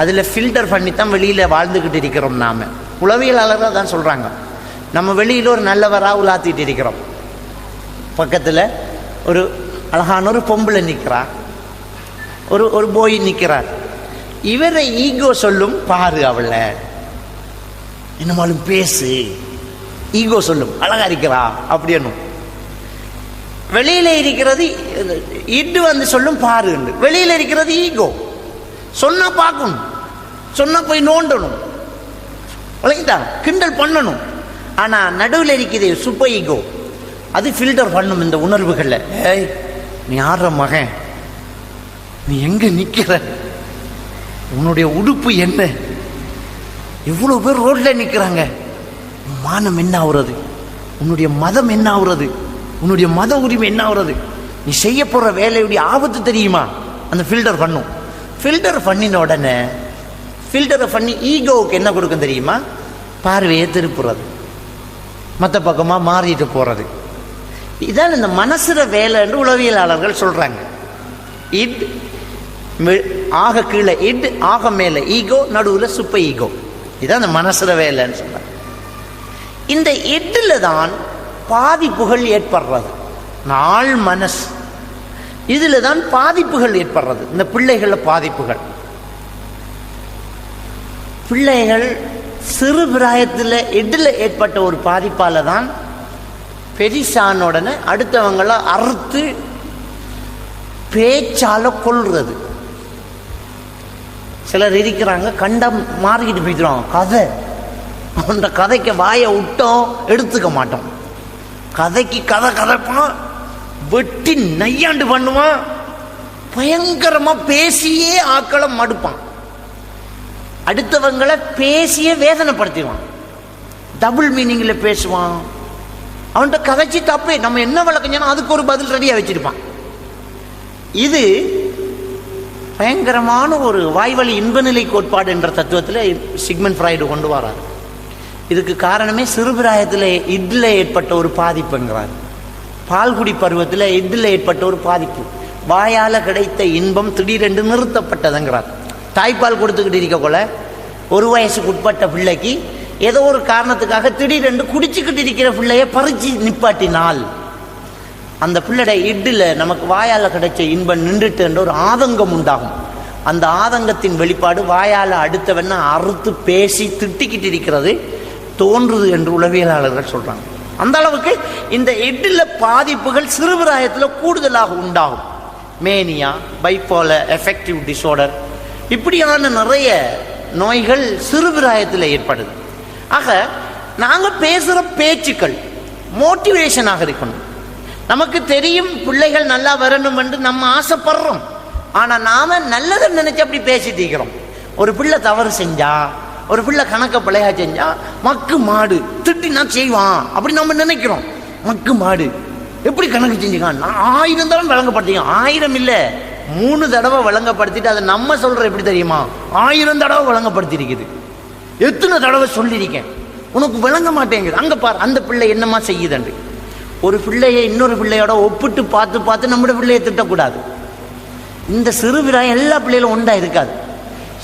அதில் ஃபில்டர் பண்ணி தான் வெளியில் வாழ்ந்துக்கிட்டு இருக்கிறோம். நாம் உளவியலாளர்கள் தான் சொல்கிறாங்க, நம்ம வெளியில் ஒரு நல்லவராக உலாத்திட்டு இருக்கிறோம். பக்கத்தில் ஒரு அழகான ஒரு பொம்பளை நிற்கிறார், ஒரு போய் நிற்கிறார். இவரை ஈகோ சொல்லும், பாரு அவளை என்னமாலும் பேசு, ஈகோ சொல்லும் அழகா இருக்கிறா அப்படின்னு. வெளியில இருக்கிறது இட்டு வந்து சொல்லும் பாரு, வெளியில இருக்கிறது ஈகோ. சொன்னா பார்க்கணும், சொன்னா போய் நோண்டணும், கிண்டல் பண்ணணும். ஆனா நடுவில் இருக்கிறது சூப்பர் ஈகோ, அது ஃபில்டர் பண்ணும் இந்த உணர்வுகள்ல. ஏய் நீ ஆடுற மகன், நீ எங்க நிக்கிற, உன்னுடைய உடுப்பு என்ன, எவ்வளவு பேர் ரோட்ல நிக்கிறாங்க, மானம் என்ன ஆகுறது, உன்னுடைய மதம் என்ன ஆகுறது, உன்னுடைய மத உரிமை என்ன ஆகுறது, நீ செய்ய போற வேலையுடைய ஆபத்து தெரியுமா, அந்த ஃபில்டர் பண்ணும். ஃபில்டர் பண்ணின உடனே ஃபில்டரை பண்ணி ஈகோவுக்கு என்ன கொடுக்கும் தெரியுமா, பார்வையை திருப்புறது, மற்ற பக்கமா மாறிட்டு போறது. இதான் இந்த மனசுற வேலை என்று உளவியலாளர்கள் சொல்றாங்க. இட் ஆக கீழே இட், ஆக மேல ஈகோ, நடுவுல சூப்பர் ஈகோ. இதான் இந்த மனசுற வேலைன்னு சொல்றாங்க. இந்த இட்டுல தான் பாதிப்புகள் ஏற்படுறது. நாள் மனசு இதுல தான் பாதிப்புகள் ஏற்படுறது. இந்த பிள்ளைகள பாதிப்புகள், பிள்ளைகள் சிறு பிராயத்தில் இட்டுல ஏற்பட்ட ஒரு பாதிப்பால தான் பெரிசான உடனே அடுத்தவங்களை அறுத்து பேச்சால கொள்றது. சிலர் இருக்கிறாங்க, கண்டம் மாறிக்கிட்டு போய்க்கிறோம், கதை அந்த கதைக்கு வாயை விட்டோம் எடுத்துக்க மாட்டோம், கதைக்கு கதை கதைப்பான், வெட்டி நையாண்டு பண்ணுவான், பயங்கரமா பேசியே ஆக்களை மடுப்பான், அடுத்தவங்களை பேசியே வேதனைப்படுத்திடுவான், டபுள் மீனிங்ல பேசுவான். அவன்கிட்ட கதைச்சி தப்பு, நம்ம என்ன வழக்கம் அதுக்கு ஒரு பதில் ரெடியா வச்சிருப்பான். இது பயங்கரமான ஒரு வாய்வழி இன்பநிலை கோட்பாடு என்ற தத்துவத்தில் சிக்மண்ட் ஃப்ராய்டு கொண்டு வரார். இதுக்கு காரணமே சிறுபிராயத்தில் இட்ல ஏற்பட்ட ஒரு பாதிப்புங்கிறார். பால்குடி பருவத்தில் இட்ல ஏற்பட்ட ஒரு பாதிப்பு, வாயால கிடைத்த இன்பம் திடீரென்று நிறுத்தப்பட்டதுங்கிறார். தாய்ப்பால் கொடுத்துக்கிட்டு இருக்க போல ஒரு வயசுக்கு உட்பட்ட பிள்ளைக்கு ஏதோ ஒரு காரணத்துக்காக திடீரென்று குடிச்சுக்கிட்டு இருக்கிற பிள்ளைய பறிச்சு நிப்பாட்டினால் அந்த பிள்ளைட இட்டுல நமக்கு வாயால கிடைச்ச இன்பம் நின்றுட்டு என்ற ஒரு ஆதங்கம் உண்டாகும். அந்த ஆதங்கத்தின் வெளிப்பாடு வாயால அடுத்தவன அறுத்து பேசி திட்டிக்கிட்டு இருக்கிறது தோன்றுது என்று உளவியலாளர்கள் சொல்றாங்க. அந்த அளவுக்கு இந்த இட்டுல பாதிப்புகள் சிறுபிராயத்தில் கூடுதலாக உண்டாகும். மேனியா, பைப்போலர் எஃபெக்டிவ் டிஸார்டர், இப்படியான நிறைய நோய்கள் சிறுபிராயத்தில் ஏற்படுது. ஆக நாங்க பேசுற பேச்சுக்கள் மோட்டிவேஷனாக இருக்கணும். நமக்கு தெரியும் பிள்ளைகள் நல்லா வரணும் என்று நம்ம ஆசைப்படுறோம், ஆனா நாம நல்லதை நினைச்சு அப்படி பேசிட்டு இருக்கிறோம். ஒரு பிள்ளை தவறு செஞ்சா, ஒரு பிள்ளை கணக்க பிள்ளையா செஞ்சா, மக்கு மாடு திட்டினா செய்வான் அப்படி நம்ம நினைக்கிறோம். மக்கு மாடு எப்படி கணக்கு செஞ்சுக்கான், 1000 தடவை வழங்கப்படுத்திக்க, 1000 இல்ல 3 தடவை வழங்கப்படுத்திட்டு அதை நம்ம சொல்ற எப்படி தெரியுமா, 1000 தடவை வழங்கப்படுத்தி இருக்குது. எத்தனை தடவை சொல்லியிருக்கேன், உனக்கு விளங்க மாட்டேங்குது. அங்க பாரு அந்த பிள்ளை என்னமா செய்யுதுண்டு. ஒரு பிள்ளையை இன்னொரு பிள்ளையோட ஒப்பிட்டு பார்த்து பார்த்து நம்முடைய பிள்ளையை திட்டக்கூடாது. இந்த சிறுபிராயம் எல்லா பிள்ளைகளும் ஒன்றா இருக்காது.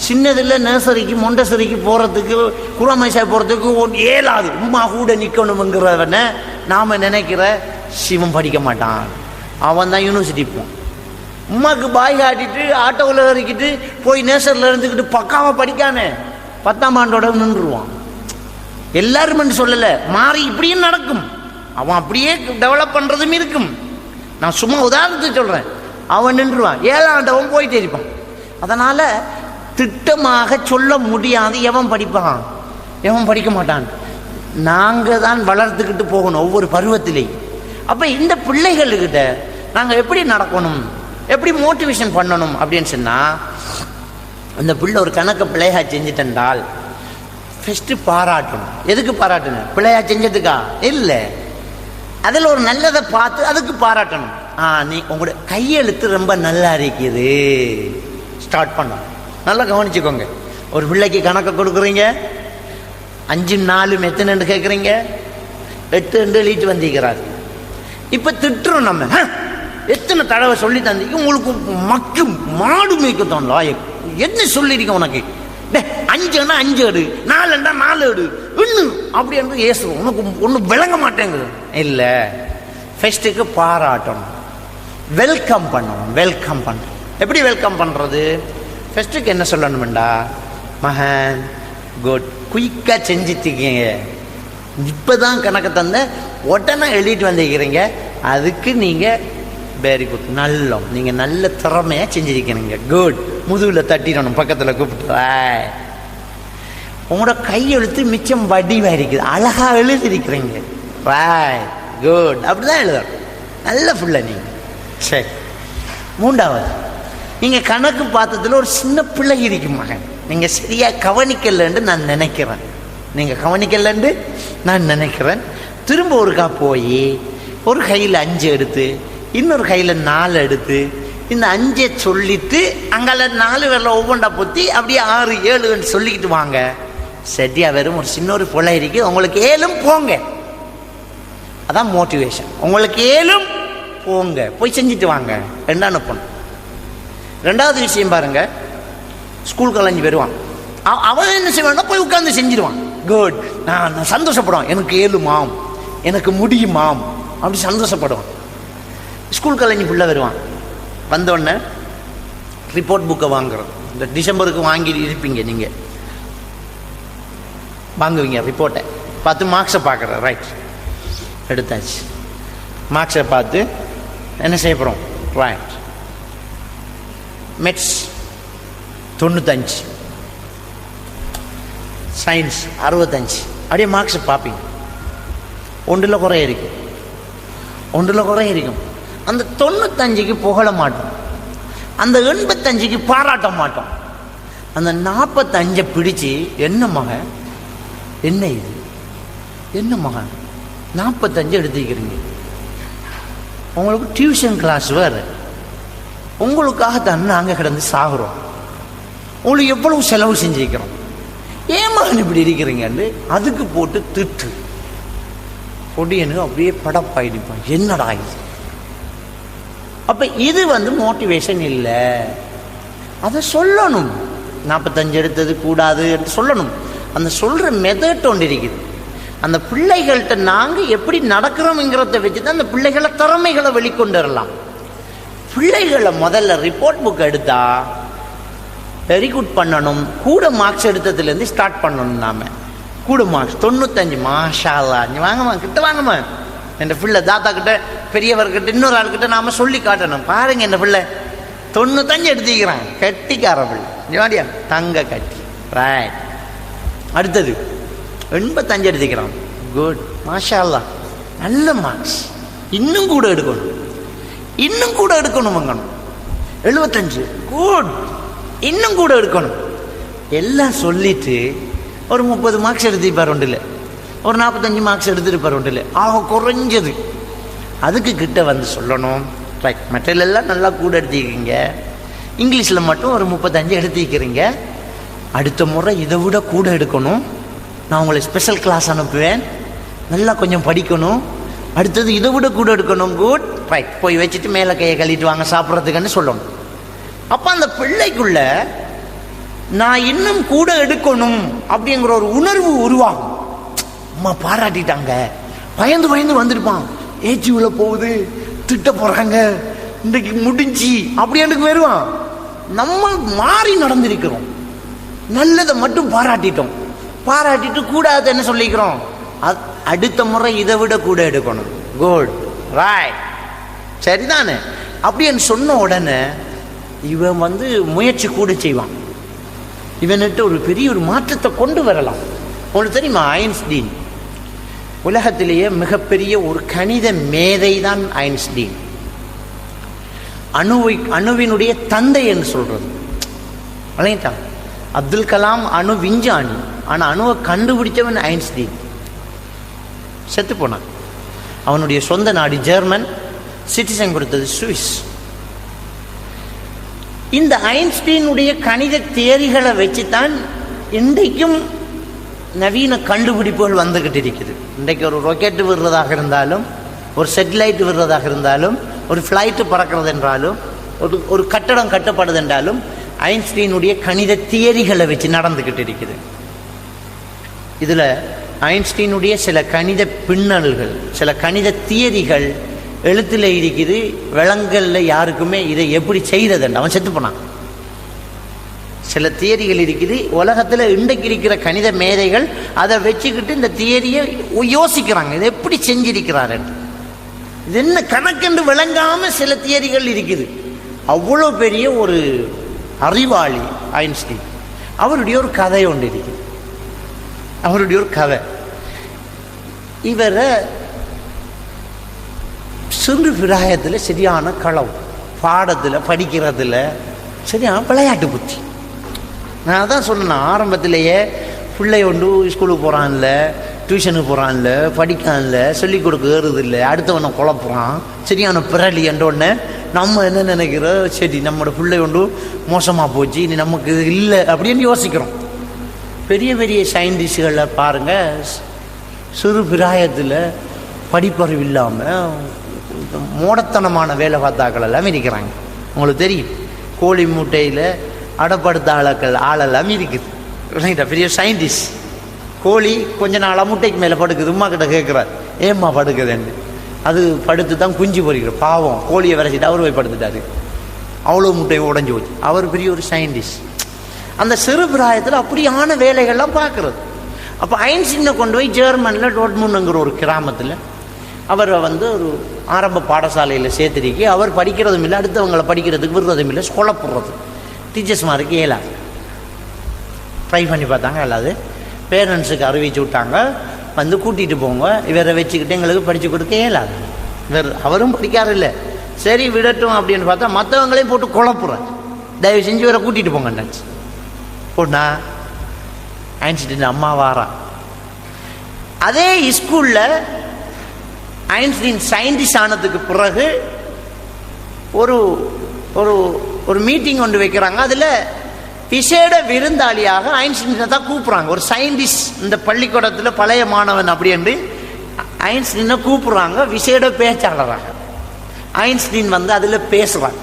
சின்னதில் நர்சரிக்கு மொண்டசரிக்கு போகிறதுக்கு குராமேஷா போகிறதுக்கு ஏலாது, உமா கூட நிற்கணுங்கிறவன நாம் நினைக்கிற சிவம் படிக்க மாட்டான், அவன் தான் யூனிவர்சிட்டி போவான். உமாக்கு பாய் காட்டிட்டு ஆட்டோவில் இறக்கிட்டு போய் நேசரில் இருந்துக்கிட்டு பக்காவாக படிக்கானே 10ஆம் ஆண்டோட நின்றுருவான். எல்லாரும் சொல்லலை, மாறி இப்படியும் நடக்கும். அவன் அப்படியே டெவலப் பண்ணுறதும் இருக்கும். நான் சும்மா உதாரணத்துக்கு சொல்கிறேன். அவன் நின்றுவான், 7ஆம் ஆண்டவன் போயிட்டே இருப்பான். அதனால் திட்டமாக சொல்ல முடியாது எவன் படிப்பான் எவன் படிக்க மாட்டான். நாங்கள் தான் வளர்த்துக்கிட்டு போகணும் ஒவ்வொரு பருவத்திலையும். அப்போ இந்த பிள்ளைகள்கிட்ட நாங்கள் எப்படி நடக்கணும், எப்படி மோட்டிவேஷன் பண்ணணும் அப்படின்னு சொன்னால், அந்த பிள்ளை ஒரு கணக்கு பிள்ளையா செஞ்சுட்டென்றால் ஃபஸ்ட்டு பாராட்டணும். எதுக்கு பாராட்டணும், பிள்ளையா செஞ்சதுக்கா இல்லை, அதில் ஒரு நல்லதை பார்த்து அதுக்கு பாராட்டணும். நீ உங்களோட கையெழுத்து ரொம்ப நல்லா இருக்குது ஸ்டார்ட் பண்ணணும். நல்லா கவனிச்சுக்கோங்க. ஒரு பிள்ளைக்கு கணக்கை கொடுக்குறீங்க, 5 4 எத்தனைன்னு கேட்குறீங்க, 8 எழுதிட்டு வந்திருக்கிறாரு. இப்போ திட்டுறோம் நம்ம, எத்தனை தடவை சொல்லி தந்தீங்க, உங்களுக்கு மக்கு மாடு மேய்க்க தோணலாம், என்ன சொல்லிருக்க உனக்கு, 5ன்னா 5 எடு, 4ன்னா 4 எடு இன்னும் அப்படி என்று ஏசு உனக்கு ஒன்றும் விளங்க மாட்டேங்குது. இல்லை, ஃபெஸ்ட்டுக்கு பாராட்டணும், வெல்கம் பண்ணணும். வெல்கம் பண்ணணும். எப்படி வெல்கம் பண்ணுறது? ஃபெஸ்ட்டுக்கு என்ன சொல்லணும்டா, மகன் குட், குயிக்காக செஞ்சிட்டிருக்கீங்க, இப்போ தான் கணக்கு தந்த உடனே எழுதிட்டு வந்துக்கிறீங்க, அதுக்கு நீங்கள் வெரி குட், நல்ல நீங்கள் நல்ல திறமையாக செஞ்சிருக்கிறீங்க, குட். முதுகில் தட்டிடணும், பக்கத்தில் கூப்பிட்டு. உங்களோட கையெழுத்து மிச்சம் வடிவாக இருக்குது, அழகாக எழுதிருக்கிறீங்க, ராய் குட், அப்படி தான் எழுதணும். நல்ல ஃபுல்ல நீங்கள். சரி, 3வது, நீங்கள் கணக்கு பார்த்ததில் ஒரு சின்ன பிள்ளை இருக்கும் மகன், நீங்கள் சரியாக கவனிக்கலன்னு நான் நினைக்கிறேன். நீங்கள் கவனிக்கலன்னு நான் நினைக்கிறேன். திரும்ப ஒருக்கா போய் ஒரு கையில் 5 எடுத்து இன்னொரு கையில் 4 எடுத்து இந்த 5 சொல்லிட்டு அங்கால 4 பேரில் ஒவ்வொன்றா பொத்தி அப்படியே 6 7 சொல்லிக்கிட்டு வாங்க. சரியா வெறும் ஒரு சின்ன ஒரு பிள்ளை இருக்கு, உங்களுக்கு 7 போங்க. அதான் மோட்டிவேஷன். உங்களுக்கு 7 போங்க, போய் செஞ்சுட்டு வாங்க என்ன அனுப்பணும். 2வது விஷயம் பாருங்க, ஸ்கூல் கலைஞ்சு வருவான், அவன் என்ன செய்வான்னா போய் உட்காந்து செஞ்சிருவான். குட், நான் சந்தோஷப்படுவான், எனக்கு 7 மாம், எனக்கு முடியுமாம், அப்படி சந்தோஷப்படுவான். ஸ்கூல் கலைஞ்சு ஃபுல்லாக வருவான். வந்தோடனே ரிப்போர்ட் புக்கை வாங்குறோம். இந்த டிசம்பருக்கு வாங்கி இருப்பீங்க, நீங்கள் வாங்குவீங்க ரிப்போர்ட்டை பார்த்து மார்க்ஸை பார்க்குற. ரைட், எடுத்தாச்சு. மார்க்ஸை பார்த்து என்ன செய்ய போகிறோம்? ரைட், மெட்ஸ் 95, சயின்ஸ் 65, அப்படியே மார்க்ஸை பார்ப்பீங்க. ஒன்றில் குறை இருக்கும், ஒன்றில் குறை இருக்கும். அந்த 95க்கு புகழ மாட்டோம், அந்த 85க்கு பாராட்ட மாட்டோம். அந்த 45 பிடிச்சி என்ன மகன், என்ன இது, என்ன மகன் 45 எடுத்துக்கிறீங்க, உங்களுக்கு டியூஷன் கிளாஸ் வேறு, உங்களுக்காகத்தான் நாங்கள் கிடந்து சாகுறோம், உங்களுக்கு எவ்வளவு செலவு செஞ்சுக்கிறோம், ஏன் மகன் இப்படி இருக்கிறீங்கன்னு அதுக்கு போட்டு திட்டு பொடியனுக்கு அப்படியே படப்பாயிடுப்பான், என்னடா இது. அப்ப இது மோட்டிவேஷன் இல்லை. அதை சொல்லணும். 45 எடுத்தது கூடாது என்று சொல்லணும். அந்த சொல்ற மெத்தட் ஒன்று இருக்குது. அந்த பிள்ளைகள்கிட்ட நாங்கள் எப்படி நடக்கிறோம்ங்கிறத வச்சு தான் அந்த பிள்ளைகளை திறமைகளை வெளிக்கொண்டு வரலாம். பிள்ளைகளை முதல்ல ரிப்போர்ட் புக் எடுத்தா வெரி குட் பண்ணணும். கூட மார்க்ஸ் எடுத்ததுலேருந்து ஸ்டார்ட் பண்ணணும். நாம கூட மார்க்ஸ் 95, மாஷா அல்லாஹ், நீ வாங்கம்மா, கிட்ட வாங்கம்மா, என் பிள்ளை தாத்தா கிட்ட பெரியவர்கிட்ட இன்னொரு ஆள்கிட்ட நாம சொல்லி காட்டணும். பாருங்க, என் பிள்ளை 95 எடுத்துக்கிறான், கட்டிக்கார பிள்ளை, ஜாடியா தங்க கட்டி. ரைட், அடுத்தது 85 எடுத்துக்கிறான், குட், மாஷா அல்லாஹ், நல்ல மார்க்ஸ், இன்னும் கூட எடுக்கணும், இன்னும் கூட எடுக்கணும். வாங்கணும் 75, குட், இன்னும் கூட எடுக்கணும். எல்லாம் சொல்லிட்டு ஒரு 30 மார்க்ஸ் எடுத்துப்பார் ஒன்றில், ஒரு 45 மார்க்ஸ் எடுத்துருப்பார் ஒன்றில், ஆக குறைஞ்சது. அதுக்கு கிட்ட சொல்லணும், ரைட், மெட்டீரியல் எல்லாம் நல்லா கூட எடுத்துக்கிறீங்க, இங்கிலீஷில் மட்டும் ஒரு 35 எடுத்துக்கிறீங்க, அடுத்த முறை இதை விட கூட எடுக்கணும், நான் உங்களை ஸ்பெஷல் கிளாஸ் அனுப்புவேன், நல்லா கொஞ்சம் படிக்கணும், அடுத்தது இதை விட கூட எடுக்கணும், குட், ரைட், போய் வச்சுட்டு மேலே கையை கழிட்டு வாங்க சாப்பிட்றதுக்குன்னு சொல்லணும். அப்போ அந்த பிள்ளைக்குள்ள நான் இன்னும் கூட எடுக்கணும் அப்படிங்கிற ஒரு உணர்வு உருவாகும். அம்மா பாராட்டிட்டாங்க, பயந்து பயந்து வந்திருப்பான், ஏச்சிவுல போகுது, திட்ட போறாங்க, இன்றைக்கு முடிஞ்சு அப்படி எனக்கு வருவான். நம்ம மாறி நடந்திருக்கிறோம், நல்லதை மட்டும் பாராட்டிட்டோம், பாராட்டிட்டு கூடாது என்ன சொல்லிக்கிறோம், அடுத்த முறை இதை விட கூட எடுக்கணும், குட், ரைட், சரிதானே அப்படின்னு சொன்ன உடனே இவன் முயற்சி கூட செய்வான். இவன்கிட்ட ஒரு பெரிய ஒரு மாற்றத்தை கொண்டு வரலாம். உங்களுக்கு தெரியுமா, ஐன்ஸ்டீன் உலகத்திலேயே மிகப்பெரிய ஒரு கணித மேதை தான் ஐன்ஸ்டீன். அணுவினுடைய தந்தை என்று சொல்றது வழங்கிட்டான். அப்துல் கலாம் அணு விஞ்ஞானி, ஆனா அணுவை கண்டுபிடிச்சவன் ஐன்ஸ்டீன். செத்து போனான். அவனுடைய சொந்த நாடு ஜெர்மன், சிட்டிசன் கொடுத்தது சுவிஸ். இந்த ஐன்ஸ்டீனுடைய கணித தியரிகளை வச்சுதான் இன்றைக்கும் நவீன கண்டுபிடிப்புகள் வந்துகிட்டு இருக்குது. இன்றைக்கு ஒரு ராக்கெட் விடுறதாக இருந்தாலும், ஒரு சேட்டலைட் விடுறதாக இருந்தாலும், ஒரு ஃப்ளைட்டு பறக்கிறது என்றாலும், ஒரு கட்டடம் கட்டப்படுது என்றாலும் ஐன்ஸ்டீனுடைய கணித தியரிகளை வச்சு நடந்துக்கிட்டு இருக்குது. இதில் ஐன்ஸ்டீனுடைய சில கணித பின்னல்கள், சில கணித தியரிகள் எழுத்தில் இருக்குது. விலங்கல்ல யாருக்குமே இதை எப்படி செய்ததுன்னு அவன் செத்து போனான். சில தியரிகள் இருக்குது. உலகத்தில் இன்றைக்கு இருக்கிற கணித மேதைகள் அதை வச்சுக்கிட்டு இந்த தியரியை யோசிக்கிறாங்க, இதை எப்படி செஞ்சிருக்கிறாரு. இது என்ன கணக்கென்று விளங்காம சில தியரிகள் இருக்குது. அவ்வளோ பெரிய ஒரு அறிவாளி ஐன்ஸ்டீன். அவருடைய ஒரு கதை ஒன்று இருக்குது. அவருடைய ஒரு கதை, இவரை சிறு பிராயத்தில் சரியான களவு, பாடத்தில் படிக்கிறதுல சரியான விளையாட்டு புத்தி. நான் தான் சொன்னேன் ஆரம்பத்திலேயே, பிள்ளை ஒன்று ஸ்கூலுக்கு போகிறான்ல, டியூஷனுக்கு போகிறான்ல, படிக்கான்ல, சொல்லிக் கொடுக்க ஏறுதில்லை, அடுத்தவனை குழப்புறான், சரியான பிறலி என்றோடனே நம்ம என்ன நினைக்கிறோம், சரி நம்மளோட பிள்ளை ஒன்று மோசமாக போச்சு, இனி நமக்கு இது இல்லை அப்படின்னு யோசிக்கிறோம். பெரிய பெரிய சயின்டிஸ்ட்களை பாருங்கள், சிறு பிராயத்தில் படிப்பறிவு இல்லாமல் மூடத்தனமான வேலை பார்த்தாக்கள் எல்லாம் இருக்கிறாங்க. உங்களுக்கு தெரியும், கோழி மூட்டையில் அடப்படுத்த ஆளெல்லாம் இருக்குது. பெரிய சயின்டிஸ்ட். கோழி கொஞ்ச நாளாக முட்டைக்கு மேலே படுக்குது, உமா கிட்ட கேட்குறார், ஏம்மா படுக்குதுன்னு. அது படுத்து தான் குஞ்சு பொறிக்கிற பாவம், கோழியை விரைச்சிட்டு அவர் போய் படுத்துட்டாரு, அவ்வளோ முட்டையை உடஞ்சி போச்சு. அவர் பெரிய ஒரு சயின்டிஸ்ட். அந்த சிறு பிராயத்தில் அப்படியான வேலைகள்லாம் பார்க்குறது. அப்போ ஐன்ஸ்டீனை கொண்டு போய் ஜெர்மனில் டோட்முண்டுங்கிற ஒரு கிராமத்தில் அவரை ஒரு ஆரம்ப பாடசாலையில் சேர்த்துருக்கி, அவர் படிக்கிறதும் இல்லை, அடுத்தவங்களை படிக்கிறதுக்கு விடுறதும் இல்லை, குழப்புறது. டீச்சர்ஸ் மாருக்கு இயலாது. ட்ரை பண்ணி பார்த்தாங்க, இல்லாது. பேரண்ட்ஸுக்கு அறிவிச்சு விட்டாங்க, கூட்டிகிட்டு போங்க, இவரை வச்சுக்கிட்டு எங்களுக்கு படித்து கொடுக்க இயலாது. அவரும் படிக்காரு இல்லை, சரி விடட்டும் அப்படின்னு பார்த்தா மற்றவங்களையும் போட்டு குழப்புறார். தயவு செஞ்சு இவரை கூட்டிகிட்டு போங்க நினச்சி போட்டா ஐன்ஸ்டீன் அம்மா வாரா. அதே ஸ்கூலில் ஐன்ஸ்டீன் சயின்டிஸ்ட் ஆனதுக்கு பிறகு ஒரு ஒரு ஒரு மீட்டிங் ஒன்று வைக்கிறாங்க. அதில் விசேட விருந்தாளியாக ஐன்ஸ்டீனை தான் கூப்பிட்றாங்க. ஒரு சயின்டிஸ்ட், இந்த பள்ளிக்கூடத்தில் பழைய மாணவன் அப்படின்னு ஐன்ஸ்டீனை கூப்பிட்றாங்க விசேட பேச்சாளராக. ஐன்ஸ்டீன் அதில் பேசுகிறான்.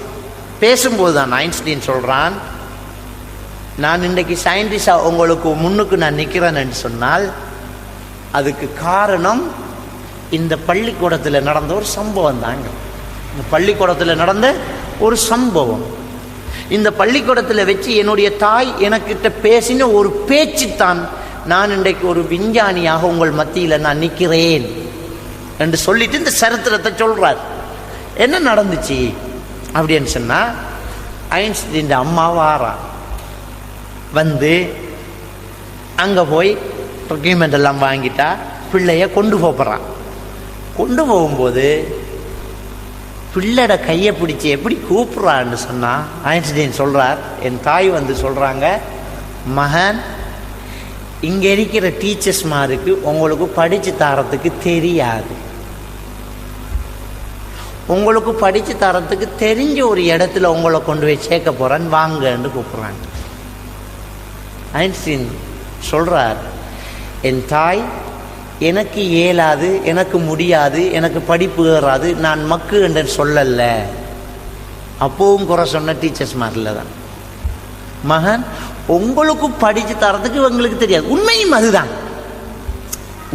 பேசும்போது தான் ஐன்ஸ்டீன் சொல்கிறான், நான் இன்றைக்கு சயின்டிஸ்டாக உங்களுக்கு முன்னுக்கு நான் நிற்கிறேன்னு சொன்னால் அதுக்கு காரணம் இந்த பள்ளிக்கூடத்தில் நடந்த ஒரு சம்பவம் தாங்க. இந்த பள்ளிக்கூடத்தில் நடந்த ஒரு சம்பவம், இந்த பள்ளிக்கூடத்தில் வச்சு என்னுடைய தாய் எனக்கிட்ட பேசின ஒரு பேச்சு தான் நான் இன்றைக்கு ஒரு விஞ்ஞானியாக உங்கள் மத்தியில் நான் நிற்கிறேன் என்று சொல்லிட்டு இந்த சரித்திரத்தை சொல்றார். என்ன நடந்துச்சு அப்படின்னு சொன்னா, ஐன்ஸ்டீன் அம்மா வாரா, அங்கே போய் டாக்குமெண்ட் எல்லாம் வாங்கிட்டா பிள்ளைய கொண்டு போகிறான். கொண்டு போகும்போது பிள்ளையோட கையை பிடிச்சி எப்படி கூப்பிட்றான்னு சொன்னால், ஐன்ஸ்டீன் சொல்கிறார், என் தாய் சொல்கிறாங்க, மகன் இங்கே இருக்கிற டீச்சர்ஸ்மாருக்கு உங்களுக்கு படித்து தரத்துக்கு தெரியாது, உங்களுக்கு படித்து தரத்துக்கு தெரிஞ்ச ஒரு இடத்துல உங்களை கொண்டு போய் சேர்க்க போகிறேன்னு வாங்கன்னு கூப்பிட்றாங்க. ஐன்ஸ்டீன் சொல்கிறார், என் தாய் எனக்கு இயலாது, எனக்கு முடியாது, எனக்கு படிப்பு ஏறாது, நான் மக்கு என்று சொல்லல. அப்போவும் குறை சொன்ன டீச்சர்ஸ் மாதிரில தான், மகன் உங்களுக்கு படித்து தரத்துக்கு உங்களுக்கு தெரியாது. உண்மையும் அதுதான்.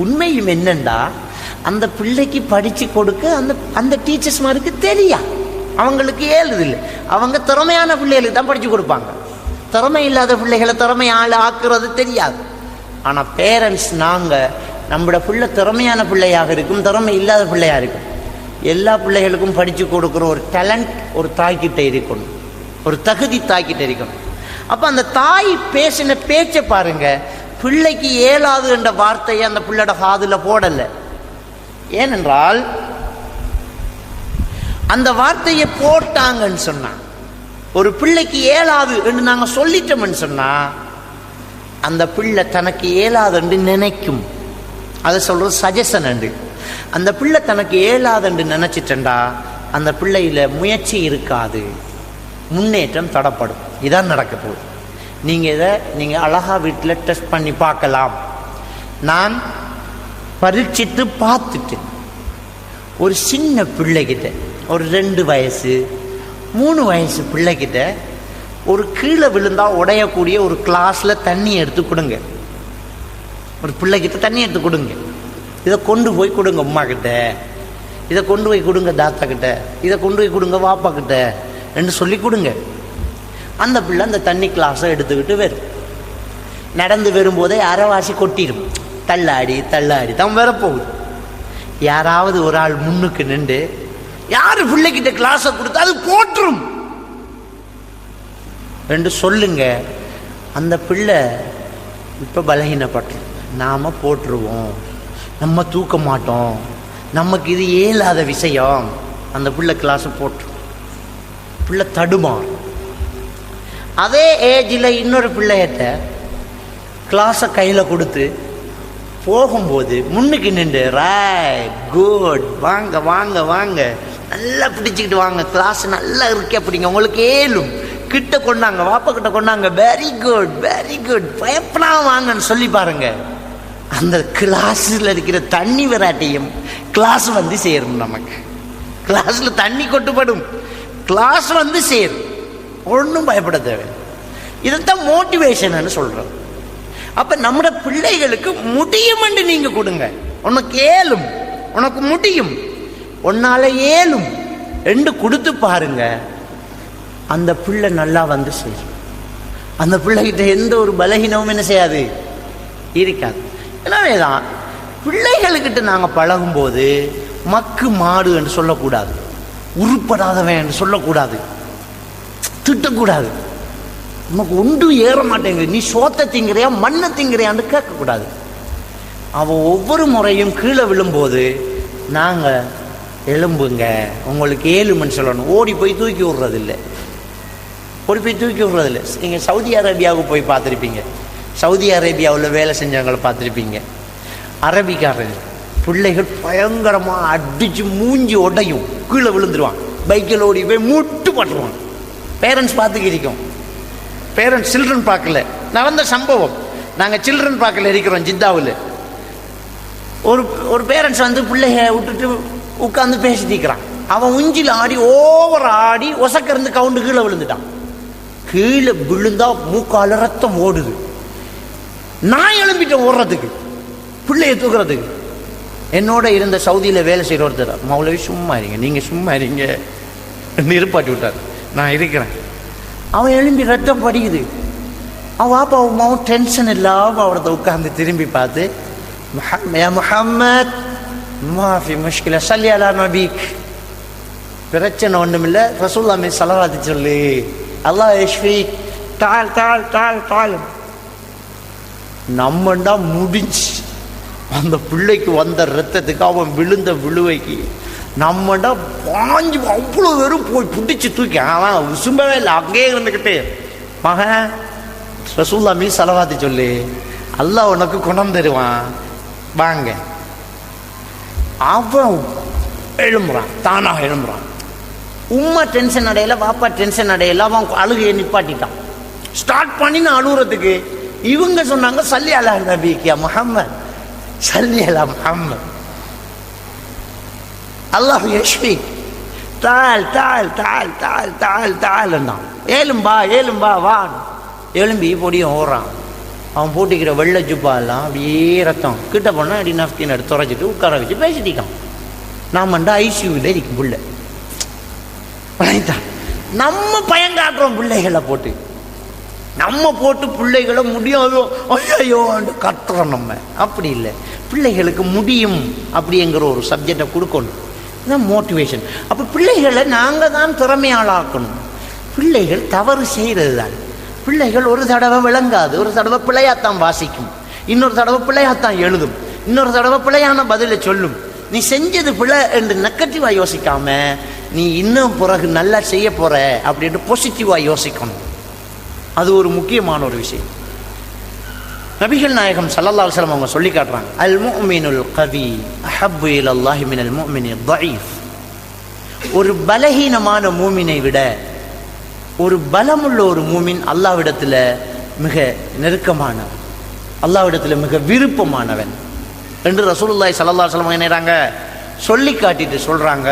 உண்மையும் என்னண்டா, அந்த பிள்ளைக்கு படித்து கொடுக்க அந்த டீச்சர்ஸ் மாதிரிக்கு தெரியா, அவங்களுக்கு ஏழுதில்லை. அவங்க திறமையான பிள்ளைகளுக்கு தான் படித்து கொடுப்பாங்க. திறமை இல்லாத பிள்ளைகளை திறமையால் ஆக்குறது தெரியாது. ஆனால் பேரண்ட்ஸ் நாங்கள் நம்மளோட பிள்ளை திறமையான பிள்ளையாக இருக்கும், திறமை இல்லாத பிள்ளையாக இருக்கும், எல்லா பிள்ளைகளுக்கும் படித்து கொடுக்குற ஒரு டேலண்ட் ஒரு தாய்கிட்ட இருக்கணும், ஒரு தகுதி தாய்கிட்ட இருக்கணும். அப்போ அந்த தாய் பேசின பேச்சை பாருங்க, பிள்ளைக்கு இயலாது என்ற வார்த்தையை அந்த பிள்ளையோட காதில் போடலை. ஏனென்றால் அந்த வார்த்தையை போட்டாங்கன்னு சொன்னா, ஒரு பிள்ளைக்கு இயலாது என்று நாங்கள் சொல்லிட்டோம்னு சொன்னா, அந்த பிள்ளை தனக்கு இயலாது என்று நினைக்கும். அதை சொல்றது சஜஷன் என்று. அந்த பிள்ளை தனக்கு இயலாது என்று நினைச்சிட்டா அந்த பிள்ளையில முயற்சி இருக்காது, முன்னேற்றம் தடப்படும். இதான் நடக்க போகுது. நீங்கள் அழகா வீட்டில் டெஸ்ட் பண்ணி பார்க்கலாம். நான் பரீட்சித்து பார்த்துட்டு ஒரு சின்ன பிள்ளைகிட்ட, ஒரு 2 வயசு 3 வயசு பிள்ளைகிட்ட ஒரு கீழே விழுந்தா உடையக்கூடிய ஒரு கிளாஸ்ல தண்ணி எடுத்து கொடுங்க. ஒரு பிள்ளைகிட்ட தண்ணி எடுத்து கொடுங்க. இதை கொண்டு போய் கொடுங்க அம்மா கிட்ட, இதை கொண்டு போய் கொடுங்க தாத்தா கிட்ட, இதை கொண்டு போய் கொடுங்க வாப்பா கிட்ட என்று சொல்லி கொடுங்க. அந்த பிள்ளை அந்த தண்ணி கிளாஸை எடுத்துக்கிட்டு வரும். நடந்து வரும்போதே அரைவாசி கொட்டிடும். தள்ளாடி தள்ளாடி தான் வரப்போகுது. யாராவது ஒரு ஆள் முன்னுக்கு நின்று யாரு பிள்ளைகிட்ட கிளாஸை கொடுத்தா அது போற்றும் என்று சொல்லுங்க. அந்த பிள்ளை இப்போ பலகீனப்பட்டு நாம போட்டுருவோம், நம்ம தூக்க மாட்டோம், நமக்கு இது இயலாத விஷயம். அந்த பிள்ளை கிளாஸை போட்டு பிள்ளை தடுமாறும். அதே ஏஜில் இன்னொரு பிள்ளைகிட்ட கிளாஸை கையில் கொடுத்து போகும்போது முன்னுக்கு நின்று ரைட் குட் வாங்க வாங்க வாங்க நல்லா பிடிச்சிக்கிட்டு வாங்க, கிளாஸ் நல்லா இருக்க அப்படிங்க, உங்களுக்கு ஏலும் கிட்ட கொண்டாங்க, வாப்பா கிட்ட கொண்டாங்க, வெரி குட் வெரி குட் பயப்படா வாங்கன்னு சொல்லி பாருங்க. அந்த கிளாஸில் இருக்கிற தண்ணி விராட்டியும் கிளாஸ் வந்து சேரும். நமக்கு கிளாஸ்ல தண்ணி கொட்டுப்படும், கிளாஸ் வந்து சேரும், ஒன்றும் பயப்பட தேவை. இதைத்தான் மோட்டிவேஷன் சொல்றோம். அப்ப நம்ம பிள்ளைகளுக்கு முடியும் என்று நீங்க கொடுங்க. உனக்கு ஏலும், உனக்கு முடியும், உன்னால ஏலும் என்று கொடுத்து பாருங்க. அந்த பிள்ளை நல்லா வந்து சேரும். அந்த பிள்ளைகிட்ட எந்த ஒரு பலகீனமும் என்ன செய்யாது, இருக்காது. எனவேதான் பிள்ளைகளுக்கிட்ட நாங்க பழகும் போது மக்கு மாடு என்று சொல்லக்கூடாது, உருப்படாதவன் என்று சொல்லக்கூடாது, திட்டக்கூடாது. நமக்கு ஒன்று ஏற மாட்டேங்குது, நீ சோத்தை திங்கிறியா மண்ணை திங்கிறியான்னு கேட்கக்கூடாது. அவன் ஒவ்வொரு முறையும் கீழே விழும்போது நாங்க எலும்புங்க உங்களுக்கு ஏழுமன்னு சொல்லணும். ஓடி போய் தூக்கி விடுறது இல்லை, ஓடி போய் தூக்கி விடுறது இல்லை. நீங்கள் சவுதி அரேபியாவுக்கு போய் பார்த்துருப்பீங்க, சவுதி அரேபியாவில் வேலை செஞ்சவங்களை பார்த்துருப்பீங்க. அரபிக்காரங்க பிள்ளைகள் பயங்கரமாக அடித்து மூஞ்சி உடையும், கீழே விழுந்துருவான், பைக்கில் ஓடி போய் முட்டு பட்டுருவான். பேரண்ட்ஸ் பார்த்துக்கிருக்கோம், பேரண்ட்ஸ் சில்ட்ரன் பார்க்கல. நடந்த சம்பவம், நாங்கள் சில்ட்ரன் பார்க்கல இருக்கிறோம் ஜித்தாவில். ஒரு பேரண்ட்ஸ் வந்து பிள்ளைய விட்டுட்டு உட்காந்து பேசிட்டிருக்கிறான். அவன் உஞ்சில் ஆடி ஓவர் ஆடி ஒசக்கிருந்து கவுண்டு கீழே விழுந்துட்டான். கீழே விழுந்தா மூக்கால ரத்தம் ஓடுது. நான் எழும்பிட்டேன் ஓடுறதுக்கு, பிள்ளைய தூக்குறதுக்கு. என்னோட இருந்த சவுதியில் வேலை செய்கிற ஒருத்தர், மௌலவி சும்மா இருங்க, நீங்கள் சும்மா இருங்க நிருப்பாட்டி விட்டார், நான் இருக்கிறேன். அவன் எழும்பி ரத்தம் படிக்குது. அவன் வாப்பா அம்மாவும் டென்ஷன் இல்லாமல் அவரத்தை உட்காந்து திரும்பி பார்த்து, முஹம்மத் மாஃபி முஷ்கில சல்லி அலா நபீக், பிரச்சனை ஒன்றுமில்லை, ரசூலுல்லாஹ் மீது ஸலவாத் சொல்லு, அல்லாஹ் யஷ்ஃபீக், தால் தால் தால் தால். நம்மண்டா முடிஞ்சு. அந்த பிள்ளைக்கு வந்த ரத்தத்துக்கு, அவன் விழுந்த விழுவைக்கு நம்மண்டா பாஞ்சு அவ்வளோ வெறும் போய் பிடிச்சி தூக்கி, அவன் உசும்பவே இல்லை, அங்கேயே இருந்துக்கிட்டே, மகன் ரசூலுல்லாஹ் மீது ஸலவாத் சொல்லு, அல்லாஹ் உனக்கு குணம் தருவான் வாங்க. அவன் எழும்புறான், தானாக எழும்புறான். உம்மா டென்ஷன் அடையல, வாப்பா டென்ஷன் அடையல, அவன் அழுகையை நிப்பாட்டிட்டான். ஸ்டார்ட் பண்ணின அழுகுறதுக்கு இவங்க சொன்னாங்க சல்லி அலா நபியா முஹம்மத், சல்லி அலா முஹம்மத், அல்லாஹ் யஷ்ஃபீக், தால் தால் தால் தால் தால் தால். ஏழும்பா ஏழும்பா வா. எழும்பி பொடியும் ஓடுறான். அவன் போட்டிக்கிற வெள்ளை ஜுப்பாலாம் அப்படியே ரத்தம் கிட்ட போனால் அப்படி நஃப்டின் எடுத்து துறைச்சிட்டு உட்கார வச்சு பேசிட்டிக்கான். நான் மண்டா ஐசியூவில் இருக்கும் பிள்ளை. நம்ம பயங்காட்டுறோம் பிள்ளைகளை போட்டு, நம்ம போட்டு பிள்ளைகளை முடியாதோ ஐயோ கட்டுறோம். நம்ம அப்படி இல்லை, பிள்ளைகளுக்கு முடியும் அப்படிங்கிற ஒரு சப்ஜெக்டை கொடுக்கணும். இதுதான் மோட்டிவேஷன். அப்போ பிள்ளைகளை நாங்கள் தான் திறமையாளாக்கணும். பிள்ளைகள் தவறு செய்கிறது தான். பிள்ளைகள் ஒரு தடவை விளங்காது, ஒரு தடவை பிள்ளையாத்தான் வாசிக்கும், இன்னொரு தடவை பிள்ளையாத்தான் எழுதும், இன்னொரு தடவை பிள்ளையான பதிலை சொல்லும். நீ செஞ்சது பிள்ளை என்று நெகட்டிவா யோசிக்காம, நீ இன்னும் பிறகு நல்லா செய்ய போற அப்படின்ட்டு பாசிட்டிவா யோசிக்கணும். அது ஒரு முக்கியமான ஒரு விஷயம். நபிகள் நாயகம் ஸல்லல்லாஹு அலைஹி வஸல்லம் அவங்க சொல்லி காட்டுறாங்க, அல் முஃமினுல் கவி அஹப்பு இலல்லாஹி மினல் முஃமினி ضعيف. ஒரு பலஹீனமான மூமினை விட ஒரு பலமுள்ள ஒரு மூமின் அல்லாஹ்விடத்தில் மிக நெருக்கமானவன், அல்லாஹ்விடத்தில் மிக விருப்பமானவன் என்று ரசூலுல்லாஹி ஸல்லல்லாஹு அலைஹி வஸல்லம் என்னறாங்க சொல்லி காட்டிட்டு சொல்றாங்க,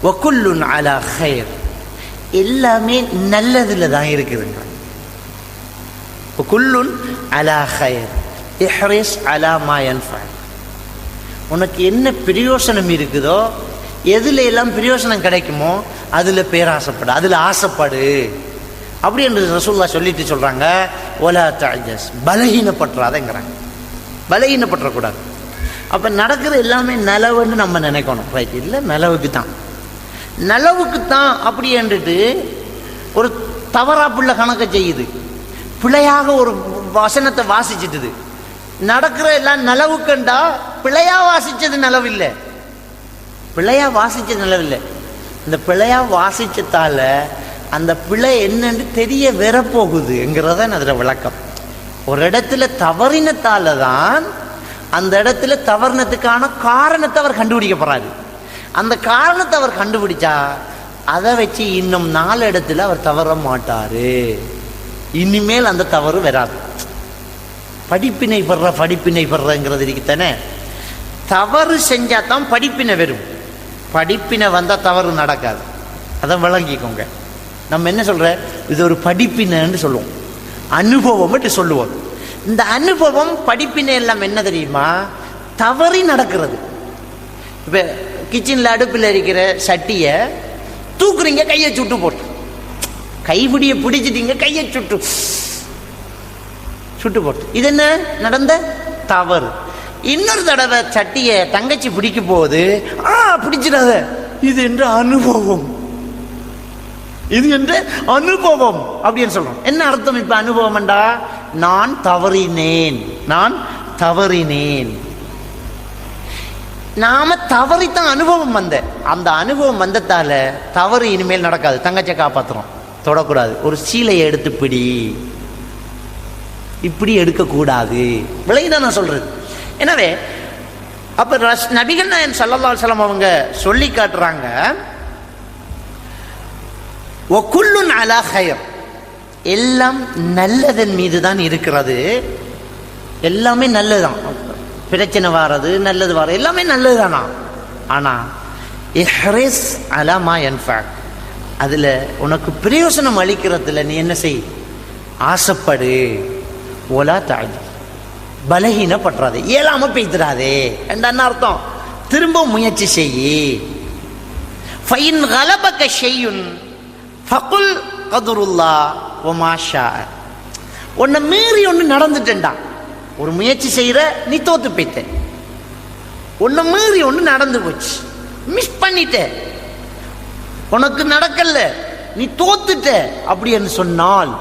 வகுல்லுன் அலா கைர், எல்லாமே நல்லதுல தான் இருக்குதுங்க. குல்லுன் அலா ஹைர் இஹ்ரிஸ் அலா மா யன்ஃபஅ. உனக்கு என்ன பிரயோசனம் இருக்குதோ, எதுல எல்லாம் பிரயோசனம் கிடைக்குமோ அதுல பேராசைப்படு, அதுல ஆசைப்படு அப்படி என்று ரசூலுல்லாஹ் சொல்லிட்டு சொல்றாங்க. ஒலா தஅஜஸ், பலகீனப்பட்டுறாதேங்கிறாங்க. பலகீனப்பட்டுறக்கூடாது. அப்ப நடக்கிற எல்லாமே நலவுன்னு நம்ம நினைக்கணும். ரைட், இல்லை நலவுக்கு தான், நலவுக்கு தான் அப்படி என்றுட்டு ஒரு தவறா பிள்ளை கணக்க செய்யுது, பிழையாக ஒரு வசனத்தை வாசிச்சிட்டுது. நடக்கிற எல்லாம் நலவுக்கண்டா பிழையா வாசிச்சது நலவில்லை, பிழையா வாசிச்சது நலவில்லை. இந்த பிழையா வாசிச்சதால அந்த பிழை என்னன்னு தெரிய வரப்போகுதுங்கிறதான் அதில் விளக்கம். ஒரு இடத்துல தவறினத்தால தான் அந்த இடத்துல தவறினத்துக்கான காரணத்தை அவர் கண்டுபிடிக்கப்படுறாரு. அந்த காரணத்தை அவர் கண்டுபிடிச்சா அதை வச்சு இன்னும் 4 இடத்துல அவர் தவற மாட்டாரு. இனிமேல் அந்த தவறு வராது. படிப்பினை பெறங்கிறது இருக்குத்தானே. தவறு செஞ்சா தான் படிப்பினை வரும். படிப்பினை வந்தால் தவறு நடக்காது. அதை விளங்கிக்கோங்க. நம்ம என்ன சொல்ற, இது ஒரு படிப்பினைன்னு சொல்லுவோம், அனுபவம் சொல்லுவோம். இந்த அனுபவம் படிப்பினை எல்லாம் என்ன தெரியுமா, தவறி நடக்கிறது. இப்போ கிச்சனில் அடுப்பில் இருக்கிற சட்டியை தூக்குறீங்க, கையை சுட்டு போட்டு, கைபிடியை பிடிச்சிட்டீங்க, கையை சுட்டு போட்டு, இது என்ன நடந்த தவறு. இன்னொரு தடவை சட்டியை தங்கச்சி பிடிக்க போகுது, பிடிச்சிடாத, இது என்ற அனுபவம், இது என்ற அனுபவம் அப்படின்னு சொல்றோம். என்ன அர்த்தம் இப்ப அனுபவம்டா, நான் தவறினேன், நான் தவறினேன். நாம தவறித்தான் அனுபவம் வந்த, அந்த அனுபவம் வந்ததால தவறு இனிமேல் நடக்காது. தங்கச்சை காப்பாத்துறோம், தொடக்கூடாது. ஒரு சீலையை எடுத்து பிடி, இப்படி எடுக்கக்கூடாது. விலைதான் நான் சொல்றது. எனவே அப்ப நபிகள் நாயகம் ஸல்லல்லாஹு அலைஹி வஸல்லம் அவங்க சொல்லி காட்டுறாங்க, வகுல்லுன் அலா ஹைர், எல்லாம் நல்லதன் மீது தான் இருக்கிறது. எல்லாமே நல்லதுதான், பிரச்சனை வாரது நல்லது வாரது எல்லாமே நல்லதுதானா. ஆனா இஹ்ரிஸ் அலா மா யன்ஃபஅக், அதுல உனக்கு பிரயோசனம் அளிக்கிறதுல நீ என்ன செய், ஆசைப்படு. ஒலா தஅஜ், பலகீனப்பட்டுறாதே, இயலாம பேய்த்திராதே. என்ன அர்த்தம், திரும்ப முயற்சி செய்யி. ஃபைன் கலபக ஷையுன் ஃபகுல் கதுருல்லாஹ் வமா ஷாஅ. உன்னை மீறி ஒன்று நடந்துட்டேன்டா, ஒரு முயற்சி செய்யற, நீ தோத்து போய்த்த. உன்னை மீறி ஒன்று நடந்து போச்சு, மிஸ் பண்ணிட்ட, உனக்கு நடக்கல, நீ தோத்துட்ட அப்படின்னு சொன்னால்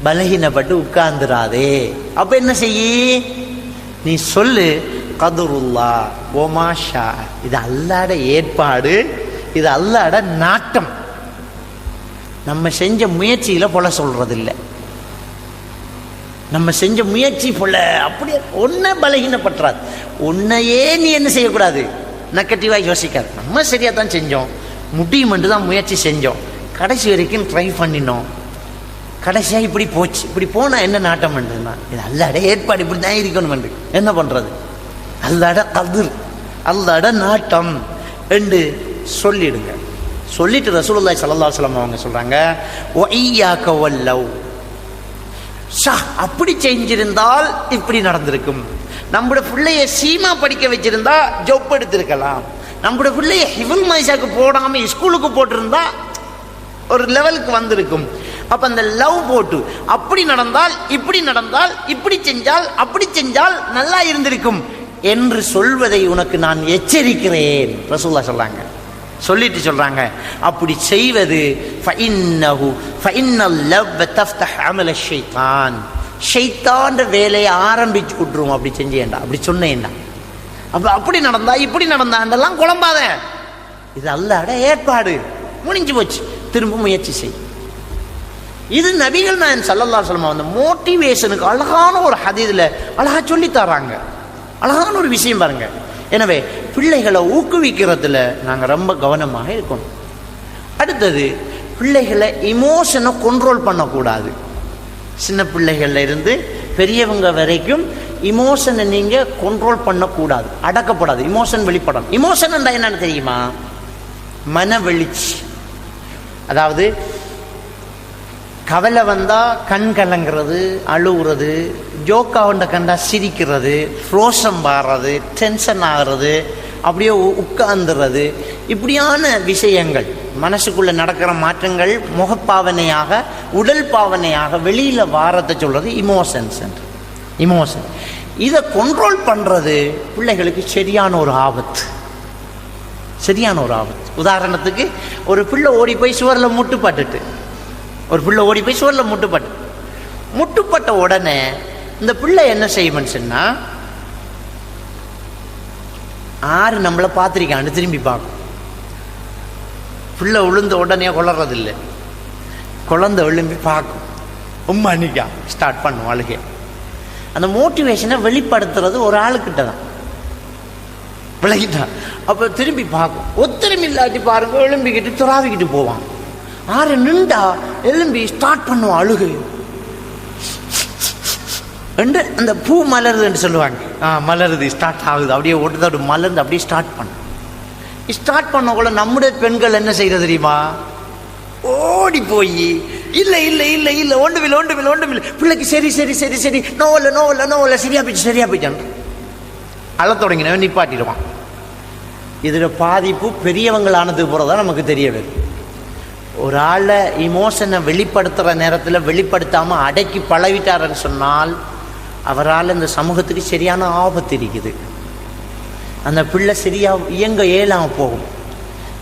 பலகீனப்பட்டு உட்கார்ந்துராதே. அப்ப என்ன செய்ய, நீ சொல்லு, கதுருல்லாஹ் வமா ஷாஅ, இது அல்லாஹ்வுடைய ஏற்பாடு, இது அல்லாஹ்வுடைய நாட்டம். நம்ம செஞ்ச முயற்சியில போல சொல்றது இல்லை, நம்ம செஞ்ச முயற்சி போல அப்படியே ஒன்ன பலகீனப்பட்டுறாது. உன்னையே நீ என்ன செய்யக்கூடாது, நெகட்டிவா யோசிக்காது. நம்ம சரியா தான் செஞ்சோம், முடியுமென்று தான் முயற்சி செஞ்சோம், கடைசி வரைக்கும் ட்ரை பண்ணினோம், கடைசியா இப்படி போச்சு, இப்படி போனா என்ன நாட்டம் பண்ணுன்னா, இது அல்லாஹ்வுடைய ஏற்பாடு, இப்படி தான் இருக்கணும் என்று என்ன பண்றது, அல்லாஹ்வுடைய கதிர், அல்லாஹ்வுடைய நாட்டம் என்று சொல்லிடுங்க. சொல்லிட்டு ரசூலுல்லாஹி ஸல்லல்லாஹு அலைஹி வஸல்லம் அவங்க சொல்றாங்க, வஇய்யாக வல்லவ், அப்படி செஞ்சிருந்தால் இப்படி நடந்திருக்கும். நம்முடைய பிள்ளைய சீமா படிக்க வச்சிருந்தா ஜொப் எடுத்திருக்கலாம். நம்முடைய பிள்ளைய ஹிஃபுல் மைசாக்கு போடாம ஸ்கூலுக்கு போட்டிருந்தா ஒரு லெவலுக்கு வந்திருக்கும். அப்ப அந்த லவ் போட்டு அப்படி நடந்தால் இப்படி நடந்தால், இப்படி செஞ்சால் அப்படி செஞ்சால் நல்லா இருந்திருக்கும் என்று சொல்வதை உனக்கு நான் எச்சரிக்கிறேன் ரசூலுல்லாஹ் சொல்றாங்க. சொல்லிட்டு சொல்றாங்க, அப்படி செய்வது ஷைத்தான்ற வேலையை ஆரம்பிச்சு விட்டுரும். அப்படி செஞ்சேன்டா, அப்படி சொன்னேன்டா, அப்ப அப்படி நடந்தா இப்படி நடந்தாண்டெல்லாம் குழம்பாத, இது அல்லாஹ்வுடைய ஏற்பாடு, முடிஞ்சு போச்சு, திரும்ப முயற்சி செய். இது நபிகள் நாயகம் ஸல்லல்லாஹு அலைஹி வஸல்லம் அந்த மோட்டிவேஷனுக்கு அழகான ஒரு ஹதீஸ்ல அழகா சொல்லி தராங்க. அழகான ஒரு விஷயம் பாருங்க. எனவே பிள்ளைகளை ஊக்குவிக்கிறதுல நாங்கள் ரொம்ப கவனமாக இருக்கணும். அடுத்தது, பிள்ளைகளை இமோஷனை கண்ட்ரோல் பண்ணக்கூடாது. சின்ன பிள்ளைகள்ல இருந்து பெரியவங்க வரைக்கும் இமோஷனை நீங்க கண்ட்ரோல் பண்ணக்கூடாது, அடக்கப்படாது. இமோஷன் வெளிப்படணும். இமோஷன் என்னன்னு தெரியுமா, மன வெளிச்சி. அதாவது கவலை வந்தா கண் கலங்கிறது, அழுகுறது, ஜோக்காவண்ட கண்டா சிரிக்கிறது, ரோஷம் பாடுறது, டென்ஷன் ஆகிறது, அப்படியே உட்கார்ந்துறது, இப்படியான விஷயங்கள் மனசுக்குள்ள நடக்கிற மாற்றங்கள் முகப்பாவனையாக உடல் பாவனையாக வெளியில வாரத்தை சொல்றது இமோஷன்ஸ். இமோஷன் இதை கண்ட்ரோல் பண்றது பிள்ளைகளுக்கு சரியான ஒரு ஆபத்து, சரியான ஒரு ஆபத்து. உதாரணத்துக்கு ஒரு பிள்ளை ஓடி போய் சுவரில் முட்டுப்பட்டுட்டு, ஒரு பிள்ளை ஓடி போய் சுவரில் முட்டுப்பட்ட உடனே இந்த பிள்ளை என்ன செய்யும்னு சொன்னா, ஆறு நம்மளை பார்த்துருக்கான்னு திரும்பி பார்க்கும். பிள்ளை விழுந்த உடனே கொளறதில்லை, குழந்தை விழும்பி பார்க்கும், உம்மா நிக்கா ஸ்டார்ட் பண்ணும் அழுகை. அந்த மோட்டிவேஷனை வெளிப்படுத்துறது ஒரு ஆளுக்கிட்ட தான், விளக்கிட்டான். அப்போ திரும்பி பார்க்கும். ஒத்தரும் இல்லாட்டி பாருங்க, எழும்பிக்கிட்டு துறாவிக்கிட்டு போவான். ஆறு நின்றா எழும்பி ஸ்டார்ட் பண்ணுவான் அழுகை. ரெண்டு அந்த பூ மலருதுன்னு சொல்லுவாங்க, மலருது, ஸ்டார்ட் ஆகுது, அப்படியே ஓட்டுதோடு மலர்ந்து அப்படியே ஸ்டார்ட் பண்ணக்குள்ள நம்முடைய பெண்கள் என்ன செய்யறது தெரியுமா, ஓடி போய் இல்லை இல்லை இல்லை இல்லை ஒன்றுமில்லை பிள்ளைக்கு சரி சரி சரி சரி நோவல்ல சரியா போயிட்டான் அழ தொடங்கினவன் நிப்பாட்டிடுவான். இதுல பாதிப்பு பெரியவங்களானது போறதான் நமக்கு தெரிய வரும். ஒரு ஆளை இமோஷனை வெளிப்படுத்துற நேரத்தில் வெளிப்படுத்தாம அடக்கி பழவிட்டாருன்னு சொன்னால் அவரால் இந்த சமூகத்துக்கு சரியான ஆபத்து இருக்குது. அந்த பிள்ளை சரியா இயங்க இயலாம போகும்.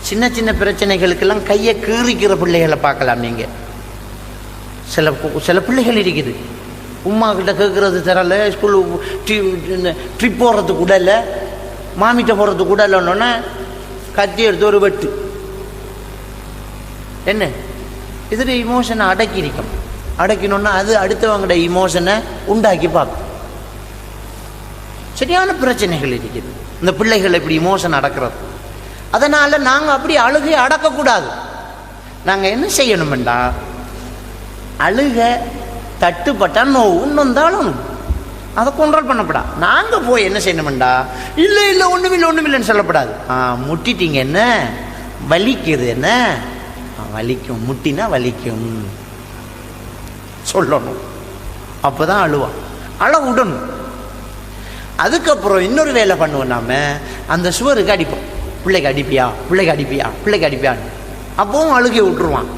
சின்ன சின்ன பிரச்சனைகளுக்கெல்லாம் கையை கீறிக்கிற பிள்ளைகளை பார்க்கலாம் நீங்க. சில பிள்ளைகள் இருக்குது, உமா கிட்ட கேட்கறது தரல, ஸ்கூலு ட்ரிப் போடுறதுக்கு கூட இல்லை, மாமிட்ட போடுறதுக்கு கூட இல்லைன்னொன்னே கத்தி எடுத்து ஒரு வெட்டு. என்ன இது இமோஷனை அடக்கினோன்னா அது அடுத்தவங்களோட இமோஷனை உண்டாக்கி பார்க்கும். சரியான பிரச்சனைகள் இருக்குது இந்த பிள்ளைகள் இப்படி இமோஷன் அடக்கிறது. அதனால நாங்கள் அப்படி அழுகை அடக்கக்கூடாது. நாங்கள் என்ன செய்யணும்டா, அழுக தட்டுப்பட்டா இன்னொந்தாலும் அதை கண்ட்ரோல் பண்ணப்படா. நாங்கள் போய் என்ன செய்யணும்டா, இல்லை இல்லை ஒன்றுமில்லைன்னு சொல்லப்படாது. முட்டிட்டீங்க என்ன வலிக்குது, என்ன வலிக்கும், முட்டினா வலிக்கும் சொல்லணும். அப்போதான் அழுவான், அழ விடணும். அதுக்கப்புறம் இன்னொரு வேலை பண்ணுவோம், நாம அந்த சுவருக்கு அடிப்போம். பிள்ளைக்கு அடிப்பியான்னு அப்பவும் அழுகை விட்டுருவான்.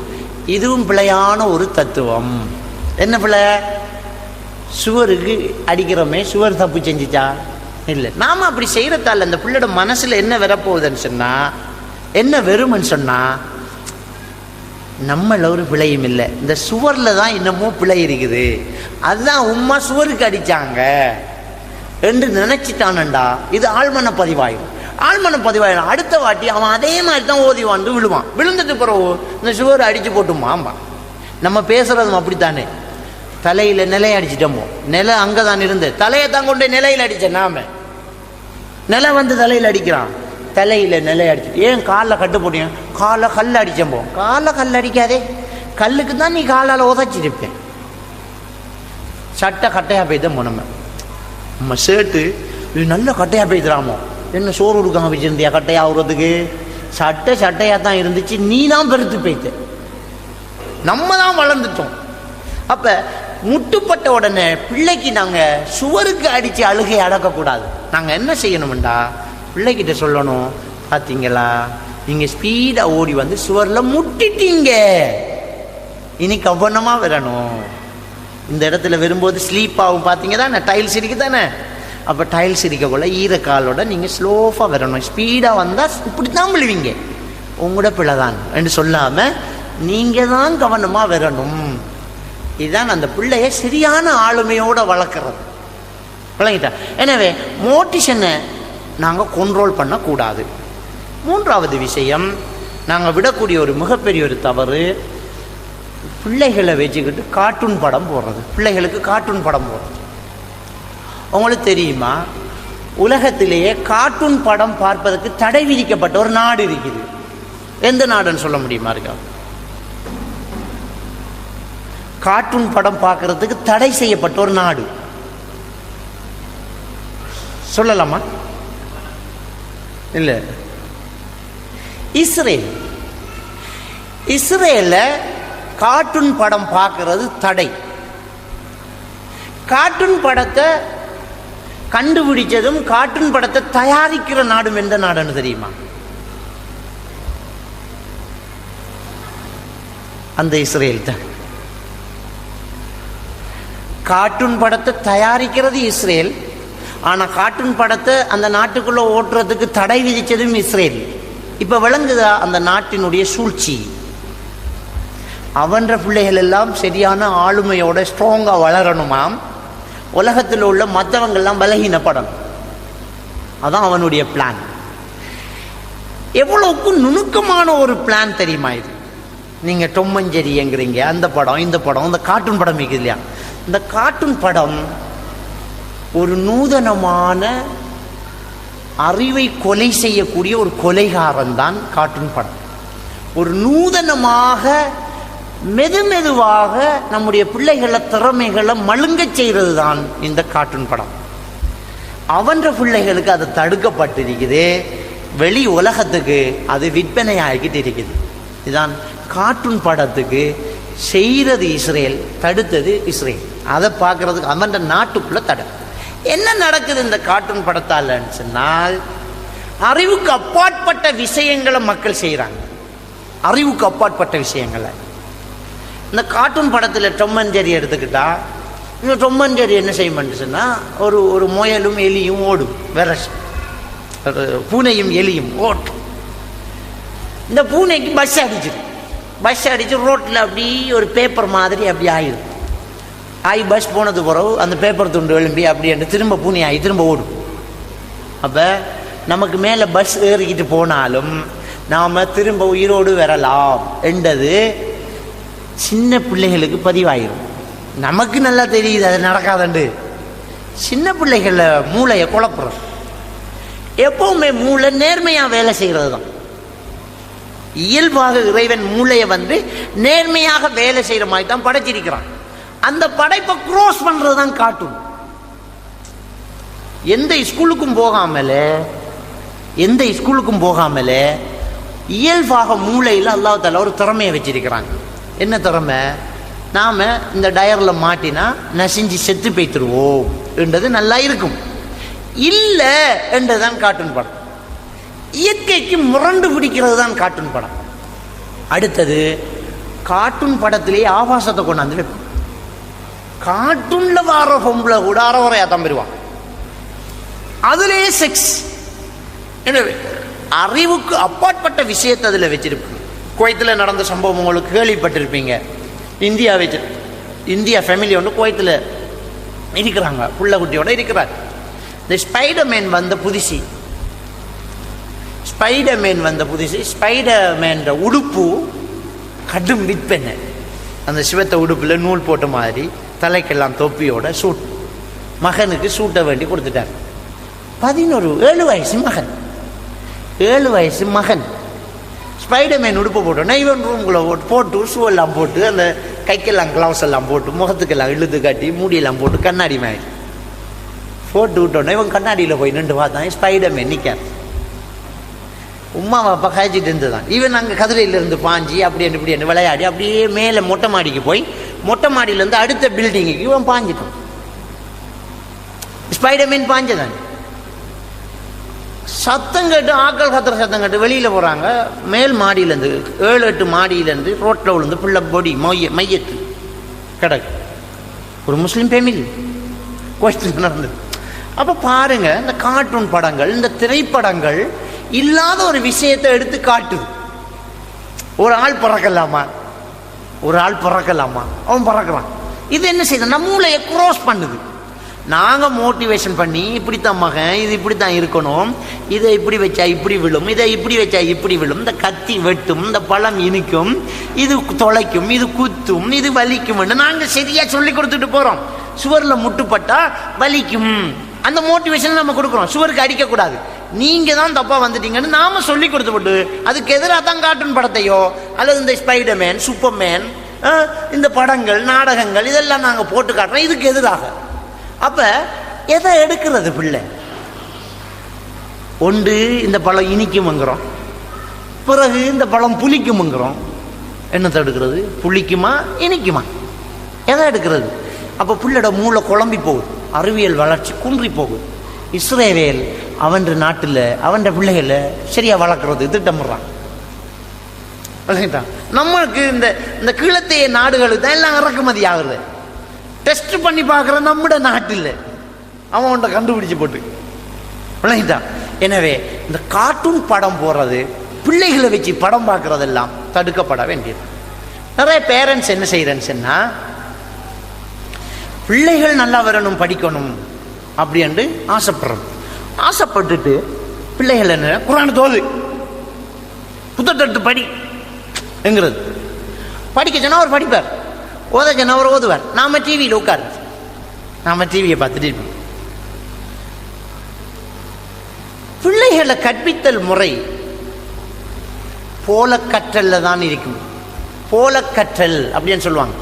இதுவும் பிழையான ஒரு தத்துவம். என்ன பிள்ளை, சுவருக்கு அடிக்கிறோமே, சுவர் தப்பு செஞ்சுச்சா? இல்லை. நாம அப்படி செய்யறதால அந்த பிள்ளையோட மனசுல என்ன வரப்போகுதுன்னு சொன்னா, என்ன வெறுமன்னு சொன்னா, நம்மள ஒரு பிழையும் இல்லை, இந்த சுவர்ல தான் இன்னமும் பிழை இருக்குது, அதுதான் உம்மா சுவருக்கு அடிச்சாங்க என்று நினைச்சிட்டானண்டா, இது ஆழ்மன பதிவாயிடும். அடுத்த வாட்டி அவன் அதே மாதிரி தான் ஓதி வந்து விழுவான். விழுந்துட்டு பிறகு இந்த சுவர் அடிச்சு போட்டுமாம்பா. நம்ம பேசுறதும் அப்படித்தானே, தலையில நிலையை அடிச்சுட்டோமோ, நிலை அங்கதான் இருந்து தலையை தான் கொண்டு நிலையில அடிச்ச நாம, நிலை வந்து தலையில அடிக்கிறான், தலையில நிலை அடிச்சு. ஏன் காலில் கட்டு போட்டீங்க, காலை கல் அடிச்சம்போ. காலை கல் அடிக்காதே, கல்லுக்கு தான் நீ காலால் உதச்சிருப்பேன். சட்டை கட்டையா போய்தான் போனோம். நம்ம ஷர்ட்டு இது நல்ல கட்டையா போய்த்துறாமோ, என்ன சோறு கொடுக்காம வச்சிருந்தியா கட்டையா ஆகுறதுக்கு? சட்டையா தான் இருந்துச்சு, நீ தான் பெருத்து போய்த்த, நம்ம தான் வளர்ந்துட்டோம். அப்ப முட்டுப்பட்ட உடனே பிள்ளைக்கு நாங்க சுவருக்கு அடிச்சு அழுகை அடக்கக்கூடாது. நாங்க என்ன செய்யணும்டா, பிள்ளைகிட்ட சொல்லணும், பார்த்தீங்களா நீங்க ஸ்பீடா ஓடி வந்து சுவர்ல முட்டிட்டீங்க, இனி கவனமா வரணும். இந்த இடத்துல வரும்போது ஸ்லீப் ஆகும், பார்த்தீங்க தானே, டைல்ஸ் இருக்கு தானே. அப்போ டைல்ஸ் இருக்கக்குள்ள ஈரக்காலோட நீங்கள் ஸ்லோஃபாக வரணும். ஸ்பீடாக வந்தால் இப்படி தான் விழுவீங்க, உங்களோட பிள்ளை தான் என்று சொல்லாமல் நீங்கள் தான் கவனமாக வரணும். இதுதான் அந்த பிள்ளைய சரியான ஆளுமையோடு வளர்க்குறது. விளங்கிட்டா? எனவே மோட்டிவேஷனை நாங்கள் கண்ட்ரோல் பண்ணக்கூடாது. மூன்றாவது விஷயம், நாங்கள் விடக்கூடிய ஒரு மிகப்பெரிய ஒரு தவறு, பிள்ளைகளை வச்சுக்கிட்டு கார்ட்டூன் படம் போடுறது. பிள்ளைகளுக்கு கார்ட்டூன் படம் போடுறது. உங்களுக்கு தெரியுமா, உலகத்திலேயே கார்ட்டூன் படம் பார்ப்பதற்கு தடை விதிக்கப்பட்ட ஒரு நாடு இருக்குது. எந்த நாடுன்னு சொல்ல முடியுமா? இருக்கா? கார்ட்டூன் படம் பார்க்கறதுக்கு தடை செய்யப்பட்ட ஒரு நாடு சொல்லலாமா? இல்ல, இஸ்ரேல். இஸ்ரேல்ல கார்ட்டூன் படம் பார்க்கறது தடை. கார்ட்டூன் படத்தை கண்டுபிடிச்சதும் கார்ட்டூன் படத்தை தயாரிக்கிற நாடும் எந்த நாடுன்னு தெரியுமா? அந்த இஸ்ரேல் தான். கார்ட்டூன் படத்தை தயாரிக்கிறது இஸ்ரேல், ஆனா கார்ட்டூன் படத்தை அந்த நாட்டுக்குள்ள ஓட்டுறதுக்கு தடை விதிச்சதும் இஸ்ரேல். இப்ப விளங்குதா அந்த நாட்டினுடைய சூழ்ச்சி? அவன்ற பிள்ளைகள் எல்லாம் சரியான ஆளுமையோட ஸ்ட்ராங்கா வளரணுமாம், உலகத்தில் உள்ள மற்றவங்கெல்லாம் பலகீனப்படணும். அதான் அவனுடைய பிளான். எவ்வளவுக்கு நுணுக்கமான ஒரு பிளான் தெரியுமா இது? நீங்க டொம் அண்ட் ஜெர்ரி என்கிறீங்க, அந்த படம் இந்த படம், இந்த கார்ட்டூன் படம் இருக்குது இல்லையா? இந்த கார்ட்டூன் படம் ஒரு நூதனமான அறிவை கொலை செய்யக்கூடிய ஒரு கொலைகாரன் தான் கார்ட்டூன் படம். ஒரு நூதனமாக மெதுமெதுவாக நம்முடைய பிள்ளைகளை திறமைகளை மழுங்க செய்கிறது தான் இந்த கார்ட்டூன் படம். அவன்ற பிள்ளைகளுக்கு அது தடுக்கப்பட்டிருக்குது, வெளி உலகத்துக்கு அது விற்பனை ஆகிக்கிட்டு இருக்குது. இதுதான் கார்ட்டூன் படத்துக்கு செய்கிறது இஸ்ரேல், தடுத்தது இஸ்ரேல். அதை பார்க்கறதுக்கு அவன் நாட்டுக்குள்ள தடை. என்ன நடக்குது இந்த கார்ட்டூன் படத்தால் சொன்னால், அறிவுக்கு அப்பாற்பட்ட விஷயங்களை மக்கள் செய்கிறாங்க. அறிவுக்கு அப்பாற்பட்ட விஷயங்களை இந்த கார்ட்டூன் படத்தில் டொம் அண்ட் ஜெர்ரி எடுத்துக்கிட்டா, இந்த டொம் அண்ட் ஜெர்ரி என்ன செய்யணும்னு சொன்னால், ஒரு முயலும் எலியும் ஓடும், வேற ஒரு பூனையும் எலியும் ஓட்டும். இந்த பூனைக்கு பஸ் அடிச்சு ரோட்டில் அப்படி ஒரு பேப்பர் மாதிரி அப்படி ஆயிடும். பஸ் போனது பிறகு அந்த பேப்பர் துண்டு எழும்பி அப்படி என்று திரும்ப பூனை ஆகி திரும்ப ஓடும். அப்போ நமக்கு மேலே பஸ் ஏறிக்கிட்டு போனாலும் நாம் திரும்ப உயிரோடு வரலாம் என்றது சின்ன பிள்ளைகளுக்கு பதிவாயிரும். நமக்கு நல்லா தெரியுது அது நடக்காதண்டு. சின்ன பிள்ளைகள மூளையை குழப்புறது. எப்பவுமே மூளை நேர்மையாக வேலை செய்கிறது தான் இயல்பாக. இறைவன் மூளையை நேர்மையாக வேலை செய்கிற மாதிரி தான் படைச்சிருக்கிறான். அந்த படைப்பை க்ரோஸ் பண்றது தான் கார்ட்டூன். எந்த ஸ்கூலுக்கும் போகாமலே இயல்பாக மூளையில் அல்லாஹ் தஆலா ஒரு திறமையை வச்சிருக்கிறாங்க. என்ன திறமை? நாம இந்த டயர்ல மாட்டினா நசிஞ்சு செத்து போய்த்துருவோம் என்றது நல்லா இருக்கும், இல்லை என்றதுதான் கார்ட்டூன் படம். இயற்கைக்கு முரண்டு பிடிக்கிறது தான் கார்ட்டூன் படம். அடுத்தது, கார்ட்டூன் படத்திலேயே ஆபாசத்தை கொண்டாந்து வைப்போம். கார்ட்டூன்ல வர பொம்பளை கூட அறவரையா தான் பெறுவான், அதுலேயே செக்ஸ். எனவே அறிவுக்கு அப்பாற்பட்ட விஷயத்தை அதில் வச்சிருப்போம். குவைத்தில் நடந்த சம்பவம் உங்களுக்கு கேள்விப்பட்டிருப்பீங்க. இந்தியா ஃபேமிலி ஒன்று குவைத்தில் இருக்கிறாங்க, புள்ள குட்டியோட இருக்கிறார். இந்த ஸ்பைடர்மேன் வந்த புதுசு, ஸ்பைடர்மேன் உடுப்பு கடும் விற்பனை. அந்த சிவத்த உடுப்பில் நூல் போட்ட மாதிரி தலைக்கெல்லாம் தொப்பியோட சூட். மகனுக்கு சூட்டை வேண்டி கொடுத்துட்டார். 7 வயசு மகன் ஸ்பைடர்மேன் உடுப்பு போட்டோன்னா இவன் ரூம்குள்ளே போட்டு ஷூ எல்லாம் போட்டு அந்த கைக்கெல்லாம் கிளவுஸ் எல்லாம் போட்டு முகத்துக்கெல்லாம் இழுத்து காட்டி மூடியெல்லாம் போட்டு கண்ணாடி மாதிரி போட்டு விட்டோன்னே இவன் கண்ணாடியில் போய் நின்று பார்த்தான். ஸ்பைடர்மேன் நிற்கார். உமா அப்பா காய்ச்சிட்டு இருந்துதான். இவன் அங்கே கதிரையிலேருந்து பாஞ்சி அப்படி இப்படி விளையாடி அப்படியே மேலே மொட்டை மாடிக்கு போய் மொட்டை மாடியிலேருந்து அடுத்த பில்டிங்குக்கு இவன் பாஞ்சிட்டான். ஸ்பைடர்மேன் பாஞ்சதான். சத்தம் கேட்டு ஆக்கள் கத்துற சத்தம் கேட்டு வெளியில் போகிறாங்க. மேல் மாடியிலேருந்து 7-8 மாடியிலேருந்து ரோட்டில் விழுந்து பிள்ளை பொடி மையத்து கிடக்கு. ஒரு முஸ்லீம் ஃபேமிலி கோஷ்டில் நடந்தது. அப்போ பாருங்க, இந்த கார்ட்டூன் படங்கள், இந்த திரைப்படங்கள் இல்லாத ஒரு விஷயத்தை எடுத்து காட்டுது. ஒரு ஆள் பறக்கலாமா, அவன் பறக்கிறான். இது என்ன செய்யுது? நம்ம மூளையை க்ரோஸ் பண்ணுது. நாங்கள் மோட்டிவேஷன் பண்ணி இப்படித்தான் மகன், இது இப்படித்தான் இருக்கணும், இதை இப்படி வச்சா இப்படி விழும், இதை இப்படி வச்சா இப்படி விழும், இந்த கத்தி வெட்டும், இந்த பழம் இனிக்கும், இது தொலைக்கும், இது குத்தும், இது வலிக்கும், நாங்கள் சரியா சொல்லி கொடுத்துட்டு போறோம். சுவரில் முட்டுப்பட்டா வலிக்கும், அந்த மோட்டிவேஷன் நம்ம கொடுக்குறோம். சுவருக்கு அடிக்கக்கூடாது, நீங்க தான் தப்பா வந்துட்டீங்கன்னு நாம சொல்லி கொடுத்து போட்டு அதுக்கு எதிராக தான் கார்ட்டூன் படத்தையோ அல்லது இந்த ஸ்பைடர்மேன், சூப்பர்மேன், இந்த படங்கள், நாடகங்கள் இதெல்லாம் நாங்க போட்டு காட்டுறோம் இதுக்கு எதிராக. அப்ப எதை எடுக்கிறது பிள்ளை? ஒன்று இந்த பழம் இனிக்கும்ங்கிறோம், பிறகு இந்த பழம் புளிக்கும்ங்கிறோம், என்னத்தை எடுக்கிறது? புளிக்குமா இனிக்குமா? எதை எடுக்கிறது? அப்போ பிள்ளையோட மூளை குழம்பி போகுது, அறிவியல் வளர்ச்சி குன்றி போகுது. இஸ்ரேல் அவன் நாட்டில் அவன் பிள்ளைகளை சரியா வளர்க்குறது திட்டமிடுறான். நம்மளுக்கு இந்த கீழத்தைய நாடுகளுக்கு தான் எல்லாம் இறக்குமதி ஆகுது. டெஸ்ட் பண்ணி பார்க்குற நம்மட நாட்டில் அவன் கண்டுபிடிச்சு போட்டு விளங்கிட்டான். எனவே இந்த கார்ட்டூன் படம் போடுறது, பிள்ளைகளை வச்சு படம் பார்க்கறதெல்லாம் தடுக்கப்பட வேண்டியது. நிறைய பேரண்ட்ஸ் என்ன செய்யறேன்னு சொன்னா, பிள்ளைகள் நல்லா வரணும் படிக்கணும் அப்படின்னு ஆசைப்படுறோம். ஆசைப்பட்டுட்டு பிள்ளைகள் என்ன குர்ஆன் தோது புத்தகத்தை படி என்கிறது. படிக்க சொன்னா அவர் படிப்பார், ஓத சொன்னா அவர் ஓதுவார். நாம டிவியில் உட்காரு, நாம டிவியை பார்த்துட்டு இருப்போம். பிள்ளைகளை கற்பித்தல் முறை போல கற்றல்ல தான் இருக்கும். போல கற்றல் அப்படின்னு சொல்லுவாங்க.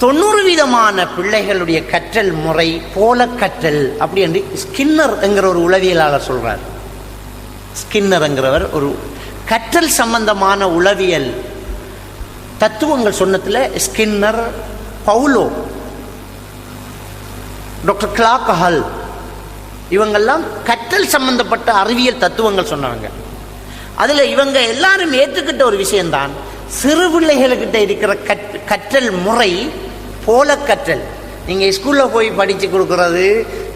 90% பிள்ளைகளுடைய கற்றல் முறை போல கற்றல் அப்படி என்று ஸ்கின்னர் என்கிற ஒரு உளவியலாளர் சொல்றார். ஸ்கின்னர் என்கிறவர் ஒரு கற்றல் சம்பந்தமான உளவியல் தத்துவங்கள் சொன்னதுல ஸ்கின்னர், பவுலோ, டாக்டர் கிளாக் ஹல் இவங்கெல்லாம் கற்றல் சம்பந்தப்பட்ட அறிவியல் தத்துவங்கள் சொன்னாங்க. அதுல இவங்க எல்லாரும் ஏற்றுக்கிட்ட ஒரு விஷயம்தான், சிறு பிள்ளைகளுக்கிட்ட இருக்கிற கற்றல் முறை போல கற்றல். நீங்க ஸ்கூல்ல போய் படிச்சு கொடுக்கறது,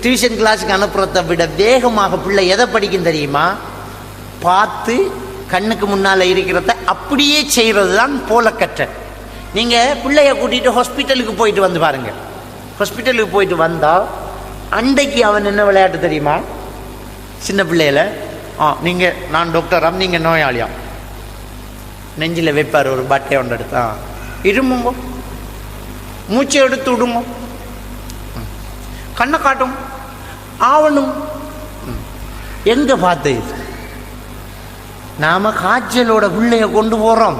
டியூஷன் கிளாஸுக்கு அனுப்புறதை விட வேகமாக பிள்ளை எதை படிக்கும் தெரியுமா? பார்த்து கண்ணுக்கு முன்னால இருக்கிறத அப்படியே செய்யறது தான் போல கற்றல். நீங்க பிள்ளைய கூட்டிட்டு ஹாஸ்பிட்டலுக்கு போயிட்டு வந்து பாருங்க. ஹாஸ்பிட்டலுக்கு போயிட்டு வந்தா அன்றைக்கு அவன் என்ன விளையாட்டு தெரியுமா? சின்ன பிள்ளையில நீங்க நான் டாக்டராம், நீங்க நோயாளியாம், நெஞ்சில் வைப்பார் ஒரு பட்டை ஒன்று எடுத்தா, இருமுங்க, மூச்சை எடுத்து விடுங்க, கண்ணை காட்டும், ஆவணும். எங்க பார்த்து நாம காய்ச்சலோட பிள்ளைய கொண்டு போறோம்,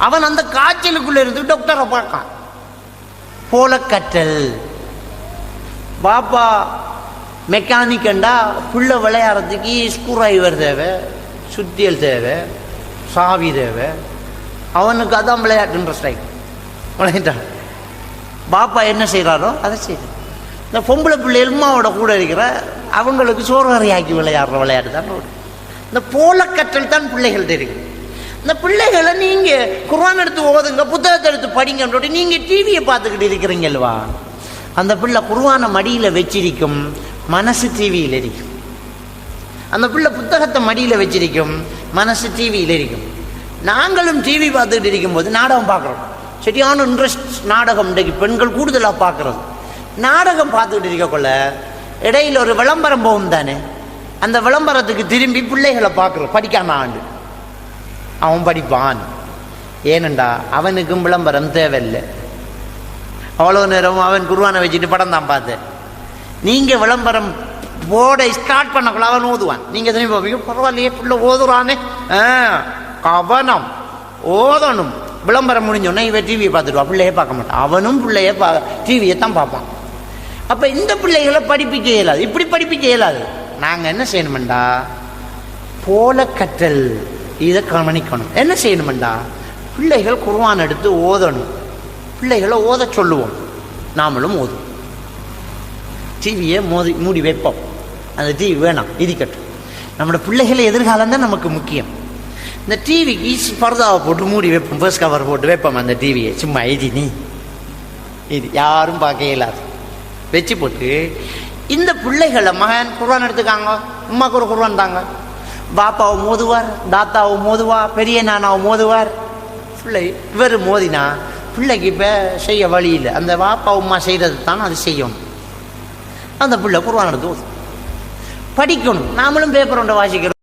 அவன் அந்த காய்ச்சலுக்குள்ள இருந்து டாக்டரை பார்க்கான். போல கற்றல். பாப்பா மெக்கானிக்கண்டா பிள்ளை விளையாடுறதுக்கு ஸ்க்ரூ டிரைவர் தேவை, சுத்தியல் தேவை, சாவி தேவை. அவனுக்கு அதான் விளையாட்டு இன்ட்ரெஸ்ட் ஆகி விளையாட்டான். பாப்பா என்ன செய்கிறாரோ அதை செய்யணும். இந்த பொம்பளை பிள்ளை எல்மாவோட கூட இருக்கிற அவங்களுக்கு சோறு ஆக்கி விளையாடுற விளையாட்டு தான் ஓடும். இந்த போல கற்றல் தான் பிள்ளைகள் தெரியும். இந்த பிள்ளைகளை நீங்க குர்ஆன் எடுத்து ஓதுங்க, புத்தகத்தை எடுத்து படிங்கன்னு நீங்க டிவியை பார்த்துக்கிட்டு இருக்கிறீங்கல்வா, அந்த பிள்ளை குர்ஆனை மடியில வச்சிருக்கும், மனசு டிவியில் இருக்கும். அந்த பிள்ளை புத்தகத்தை மடியில வச்சிருக்கும், மனசு டிவியில் இருக்கும். நாங்களும் டிவி பார்த்துக்கிட்டு இருக்கும்போது நாடகம் பார்க்குறோம். சரியான இன்ட்ரெஸ்ட் நாடகம். இன்றைக்கு பெண்கள் கூடுதலாக பார்க்குறது. நாடகம் பார்த்துக்கிட்டு இருக்கக்குள்ள இடையில ஒரு விளம்பரம் போகும் தானே, அந்த விளம்பரத்துக்கு திரும்பி பிள்ளைகளை பார்க்குறோம். படிக்காம ஆண்டு அவன் படிப்பான். ஏனண்டா அவனுக்கும் விளம்பரம் தேவையில்லை. அவ்வளோ நேரம் அவன் குர்ஆனை வச்சுட்டு படம் தான் பார்த்தேன். நீங்க விளம்பரம் போட ஸ்டார்ட் பண்ணக்குள்ள அவன் ஓதுவான். நீங்க திரும்பி பார்ப்பீங்க, பரவாயில்லையே பிள்ளை ஓதுறானே, கவனம் ஓதணும். விளம்பரம் முடிஞ்சோன்னா இவன் டிவியை பார்த்துடுவான், பிள்ளையே பார்க்க மாட்டான். அவனும் பிள்ளைய டிவியை தான் பார்ப்பான். அப்ப இந்த பிள்ளைகளை படிப்பிக்க இயலாது, இப்படி படிப்பிக்க இயலாது. நாங்க என்ன செய்யணுமெண்டா, போல கற்றல் இதை கவனிக்கணும். என்ன செய்யணுமெண்டா, பிள்ளைகள் குர்ஆன் எடுத்து ஓதணும். பிள்ளைகளை ஓத சொல்லுவோம், நாமளும் ஓதும். டிவியை மூடி வைப்போம். அந்த டிவி வேணாம், இருக்கட்டும். நம்மளோட பிள்ளைகளை எதிர்காலம் தான் நமக்கு முக்கியம். இந்த டிவிக்கு பர்தாவை போட்டு மூடி வைப்போம், ஃபர்ஸ்ட் கவர் போட்டு வைப்போம். அந்த டிவியை சும்மா இது யாரும் பார்க்க இயலாது வச்சு போட்டு இந்த பிள்ளைகளை மகன் குர்ஆன் எடுத்துக்காங்க, அம்மாவுக்கு ஒரு குர்ஆன் தாங்க, பாப்பாவை மோதுவார், தாத்தாவை மோதுவா, பெரிய நானாவை மோதுவார். பிள்ளை இவர் மோதினா பிள்ளைக்கு இப்போ செய்ய வழி இல்லை. அந்த பாப்பா அம்மா செய்கிறது தானே அது செய்யணும். அந்த பிள்ளை குர்ஆன் எடுத்து படிக்கணும். நாமளும் பேப்பர் ஒன்றை வாசிக்கிறோம்.